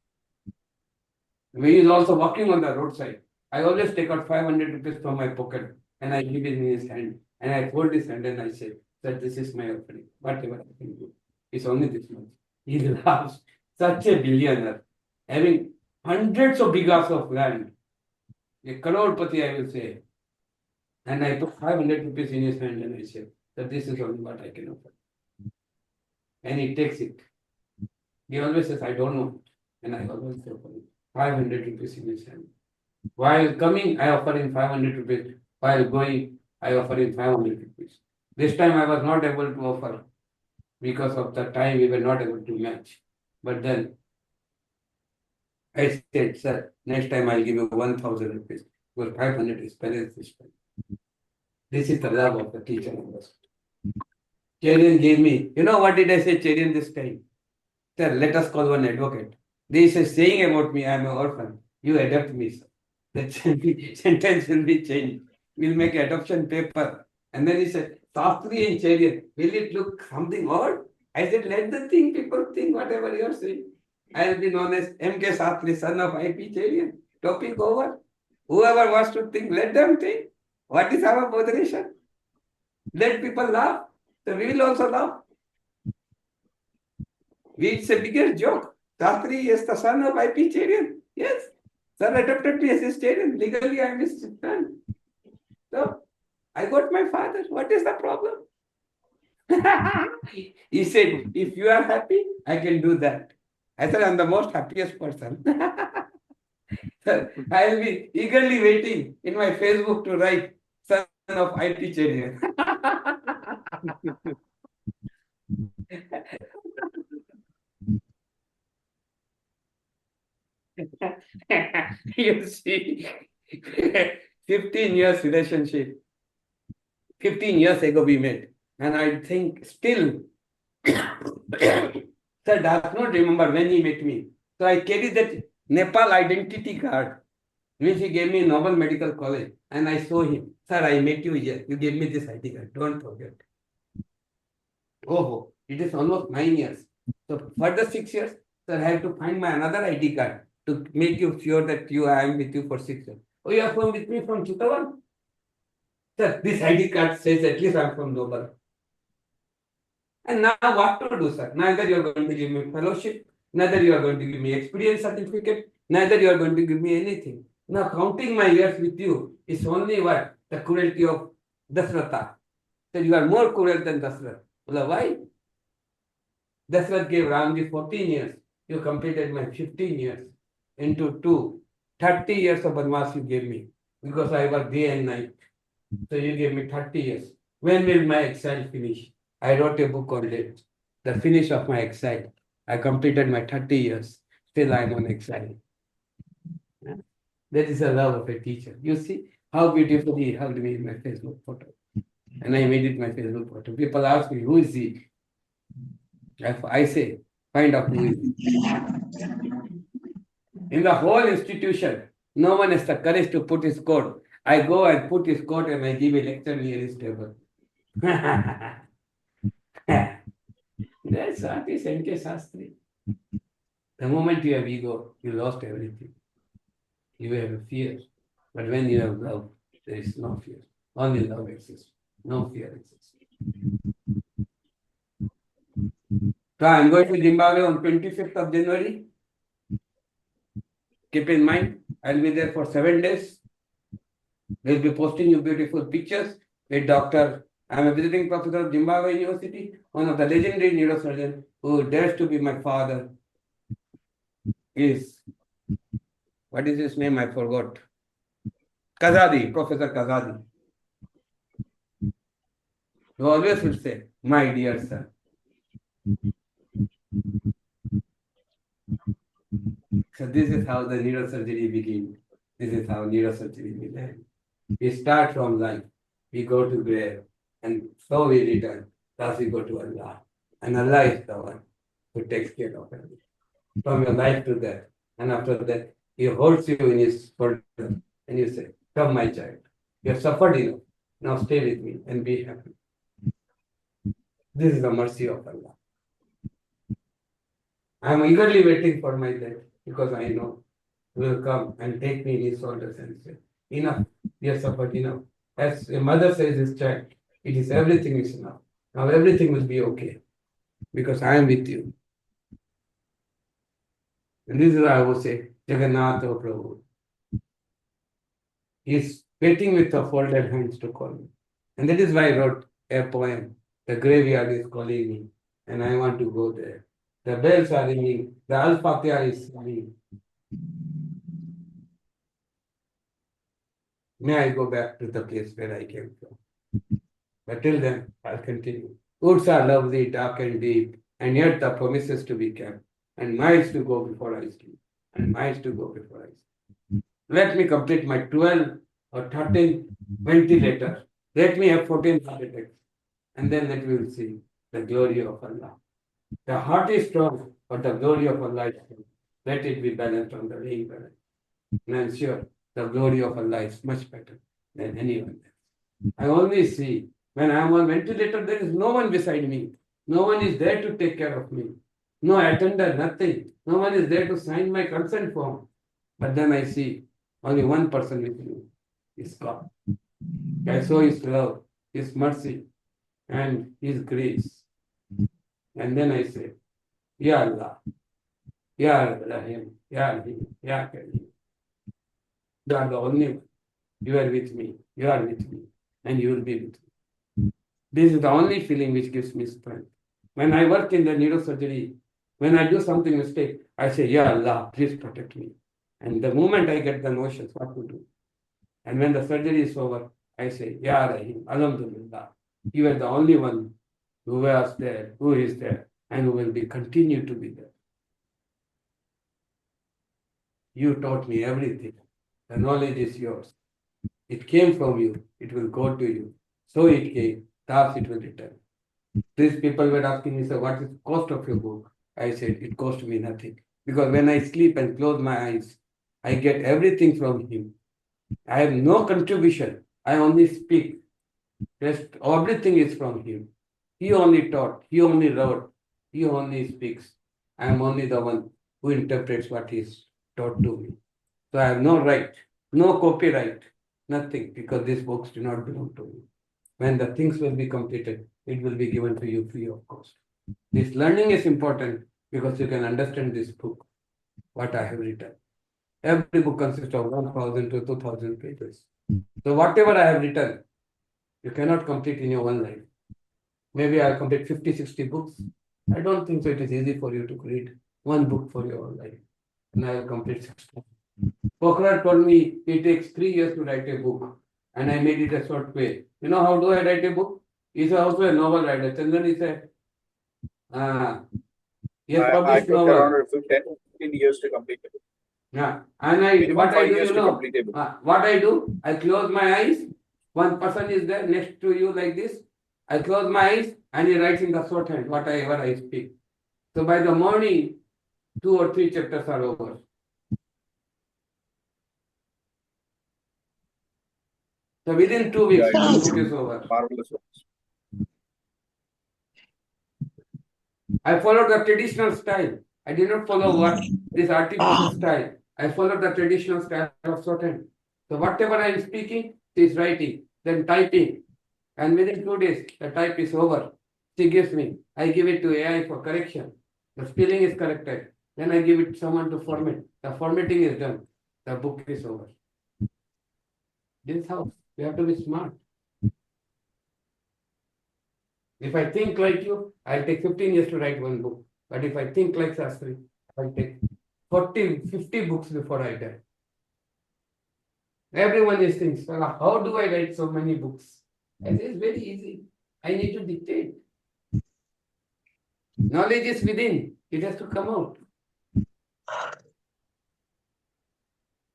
When he is also walking on the roadside, I always take out 500 rupees from my pocket and I give it in his hand and I hold his hand and I say that this is my offering, whatever I can do. It's only this much. He laughs. Such a billionaire, having hundreds of bighas of land, a crorepati, I will say. And I put 500 rupees in his hand and I said that this is only what I can offer. And he takes it. He always says, I don't know. And I always offer him 500 rupees in his hand. While coming, I offer him 500 rupees. While going, I offer him 500 rupees. This time I was not able to offer because of the time we were not able to match. But then I said, sir, next time I'll give you 1,000 rupees. Because 500 is balance this time. This is the love of the teacher. Cherian gave me, you know what did I say, Cherian, this time? Sir, let us call one advocate. This is saying about me, I am an orphan. You adopt me, sir. The sentence will be changed. We'll make adoption paper. And then he said, Sastry and Cherian, will it look something odd? I said, let the thing, people think whatever you are saying. I will be known as M.K. Sastry, son of I.P. Cherian. Topic over. Whoever wants to think, let them think. What is our moderation? Let people laugh. So we will also laugh. It's a bigger joke. Sastry is the son of I.P. Cherian. Yes. Sir adopted me as his Cherian. Legally, I am his son. So I got my father. What is the problem? He said, if you are happy, I can do that. I said, I'm the most happiest person. Sir, I will be eagerly waiting in my Facebook to write son of IT Cherian. You see, 15 years relationship. 15 years ago we met. And I think still, sir does not remember when he met me. So I carry that Nepal identity card, which he gave me in Noble Medical College. And I saw him. Sir, I met you here. You gave me this ID card. Don't forget. Oh, it is almost 9 years. So further 6 years, sir, I have to find my another ID card to make you sure that I am with you for 6 years. Oh, you are from with me from Chittagong? Sir, this ID card says at least I am from Noble. And now what to do, sir? Neither you are going to give me fellowship, neither you are going to give me experience certificate, neither you are going to give me anything. Now counting my years with you is only what? The cruelty of Dasratha. So you are more cruel than Dasratha. Well, why? Dasratha gave Ramji 14 years. You completed my 15 years into 2. 30 years of Banwas you gave me because I worked day and night. So you gave me 30 years. When will my exile finish? I wrote a book on it. The finish of my exile. I completed my 30 years. Still I am on exile. That is the love of a teacher. You see how beautifully he hugged me in my Facebook photo. And I made it my Facebook photo. People ask me, who is he? I say, find out who is he. In the whole institution, no one has the courage to put his coat. I go and put his coat and I give a lecture near his table. That's what is N.K. Sastry. The moment you have ego, you lost everything. You have a fear. But when you have love, there is no fear. Only love exists. No fear exists. So I'm going to Zimbabwe on 25th of January. Keep in mind, I'll be there for 7 days. We'll be posting you beautiful pictures with Dr. I'm a visiting professor of Zimbabwe University, one of the legendary neurosurgeons who dares to be my father is, what is his name? I forgot. Kazadi, Professor Kazadi. You always will say, my dear son. So this is how the neurosurgery begins. This is how neurosurgery begins. We start from life, we go to grave, and so we return. Thus we go to Allah. And Allah is the one who takes care of everything. From your life to death. And after that, He holds you in His shoulder and you say, come, my child. You have suffered enough. Now stay with me and be happy. This is the mercy of Allah. I am eagerly waiting for my death because I know He will come and take me in His shoulders and say, enough, you have suffered enough. As a mother says his child, it is everything is enough. Now everything will be okay because I am with you. And this is why I would say, Jagannath, O Prabhu. He is waiting with the folded hands to call me. And that is why I wrote a poem. The graveyard is calling me, and I want to go there. The bells are ringing, the Al-Fatiha is singing. May I go back to the place where I came from. But till then, I'll continue. Woods are lovely, dark and deep, and yet the promises to be kept, and miles to go before I sleep, and miles to go before I sleep. Let me complete my 12 or 13 ventilator. Let me have 14 heart attacks, and then let me see the glory of Allah. The heart is strong, but the glory of Allah is strong. Let it be balanced on the being balance. And I'm sure the glory of Allah is much better than anyone else. I only see when I'm on ventilator, there is no one beside me. No one is there to take care of me. No attender, nothing. No one is there to sign my consent form. But then I see only one person with me is God. I saw His love, His mercy, and His grace. And then I say, Ya Allah, Ya Rahim, Ya Rahim, Ya Kareem. You are the only one. You are with me. You are with me. And you will be with me. This is the only feeling which gives me strength. When I work in the neurosurgery, when I do something mistake, I say, Ya Allah, please protect me. And the moment I get the notions, what to do. And when the surgery is over, I say, Ya Rahim, Alhamdulillah. You are the only one who was there, who is there, and who will be continue to be there. You taught me everything. The knowledge is yours. It came from you. It will go to you. So it came. Thus it will return. These people were asking me, sir, what is the cost of your book? I said, it cost me nothing. Because when I sleep and close my eyes, I get everything from him. I have no contribution. I only speak. Rest, everything is from him. He only taught. He only wrote. He only speaks. I am only the one who interprets what he is taught to me. So I have no right, no copyright, nothing, because these books do not belong to me. When the things will be completed, it will be given to you free of cost. This learning is important because you can understand this book, what I have written. Every book consists of 1,000 to 2,000 pages. So whatever I have written, you cannot complete in your one life. Maybe I'll complete 50, 60 books. I don't think so it is easy for you to read one book for your whole life. And I will complete 60. Pokhara told me it takes 3 years to write a book, and I made it a short way. You know how do I write a book? He's also a novel writer. Chandran is he has I published took novel. around 10, 15 years to complete it. Yeah, and Minimum what I 5 do, years you to know, complete a book. what I do, I close my eyes. One person is there next to you like this. I close my eyes, and he writes in the shorthand whatever I speak. So by the morning, 2 or 3 chapters are over. So within 2 weeks, Yeah, one it's book is over. marvelous. I followed the traditional style. I did not follow what this artificial style. I followed the traditional style of shorthand. So whatever I am speaking, she is writing, then typing. And within 2 days, the type is over. She gives me. I give it to AI for correction. The spelling is corrected. Then I give it to someone to format. The formatting is done. The book is over. This is how you have to be smart. If I think like you, I'll take 15 years to write one book. But if I think like Sastry, I'll take 40, 50 books before I die. Everyone is thinking, well, how do I write so many books? I say, it's very easy. I need to dictate. Knowledge is within. It has to come out.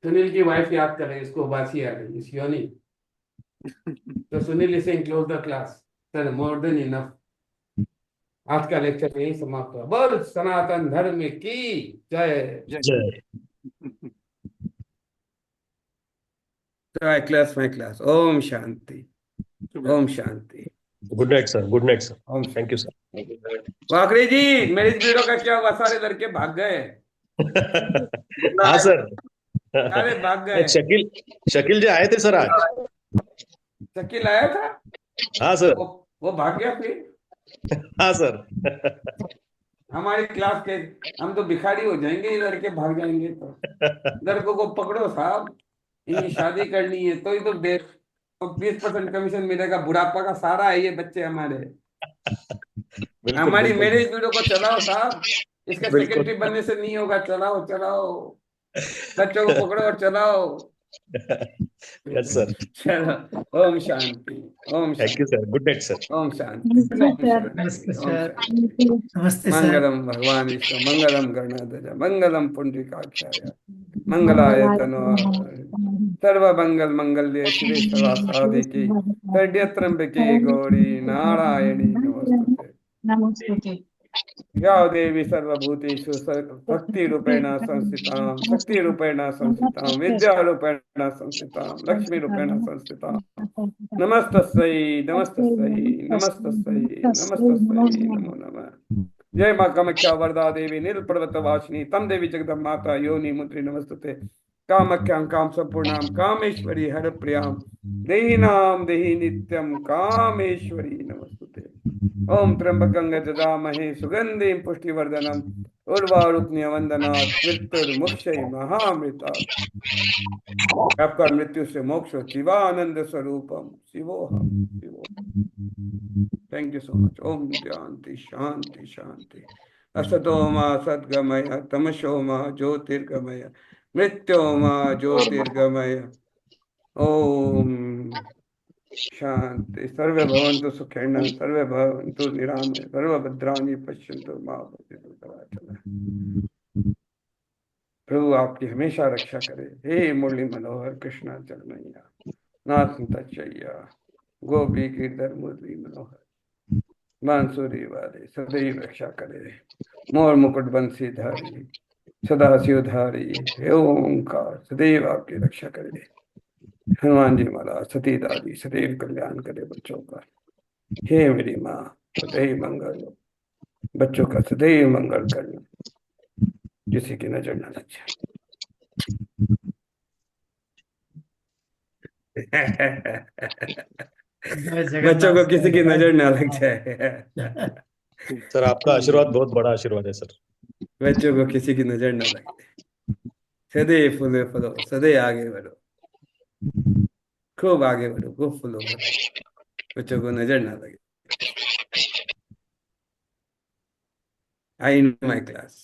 Sunil की wife याद कर रहे हैं, इसको बासी आ गई, इस योनी. तो सुनील इसे close the class. Sir more than enough. आज का लेक्चर यही समाप्त हुआ. बोल सनातन धर्म की जय. जय. So I close my class. Om Shanti. Om Shanti. Good night, sir. Good night, sir. Om Thank you, sir. वाकरी जी, मेरी ब्यूरो का क्या हुआ? सारे लड़के भाग गए. हाँ सर. सारे भाग गए. शकील जी आए थे सर आज. शकील आया था. हाँ सर. वो भाग गया फिर. हाँ सर. हमारी क्लास के हम तो भिखारी हो जाएंगे, ये लड़के भाग जाएंगे तो. लड़कों को पकड़ो साहब, इनकी शादी करनी है तो ही तो 20% कमीशन मिलेगा. बुढ़ापा का सारा है ये बच्चे हमारे. हमारी मैरिज ब्यूरो को चलाओ साहब. इसका सेक्रेटरी बनने से नहीं होगा. चलाओ चलाओ, बच्चों को पकड़ो और चलाओ. Yes sir. चलो. Om shanti. Om thank you sir. Good night sir. Om shanti. Namaste sir. नमस्ते सर. मंगलम भगवान विष्णु मंगलम गणनाथ मंगलम पुंडरीकाक्षाय मंगलाय तनो सर्वमंगल मंगल्ये शिवे सर्वासाधिके शरण्यत्र्यंबके गौरी नारायणी नमोस्तुते. नमस्ते. या देवी सर्वभूतेषु शक्तिरूपेण संस्थितां विद्यारूपेण संस्थितां लक्ष्मीरूपेण संस्थितां नमस्तस्यै नमस्तस्यै नमस्तस्यै नमस्तस्यै नमो नमः. जय मां कामाख्या वरदा देवी नील पर्वत वासिनी तम देवी जगदम्माता योनि मुद्री नमस्तुते. कामाख्यां काम संपूर्णां कामेश्वरी हर प्रियां देहि नित्यं कामेश्वरी नमस्तुते. ओम त्र्यंबकं यजामहे सुगंधिं पुष्टिवर्धनम् उर्वारुक्मिं वंदनात् मृत्युर्मुक्षये महामृतात्. आपका मृत्यु से मोक्ष शिवानंद स्वरूपम शिवोहम शिवो. Thank you so much. Om shanti shanti shanti. असतो मा सद्गमय तमसो मा ज्योतिर्गमय मृत्यो मा ज्योतिर्गमय. ओम शांति. सर्वे भवन्तु सुखिनः सर्वे भवन्तु निरामय सर्वभद्राणि पश्यन्तु मा भूतेषु कदाचन. प्रभु आपकी हमेशा रक्षा करे. हे मुरली मनोहर कृष्णा चरणैया नाथ तच्चैया गोपी गिरधर मुरली मनोहर बांसुरी वाले सदैव रक्षा करे. मोर मुकुट बंसी धारी सदा शिवधारी हे ओंकार सदैव आपकी रक्षा करे. हनुमान जी महाराज सती दादी सदैव कल्याण करे बच्चों का. हे मेरी माँ सदैव मंगल. बच्चों का सदैव मंगल करना. किसी की नजर न लग जाए. बच्चों को किसी की नजर न लग जाए. सर आपका आशीर्वाद बहुत बड़ा आशीर्वाद है सर. बच्चों को किसी की नजर न लगे. सदैव फूले फलो सदैव आगे बढ़ो. खूब आगे बढ़ो खूब फूलो बढ़ो. बच्चों को नजर न लगे. आई इन माई क्लास.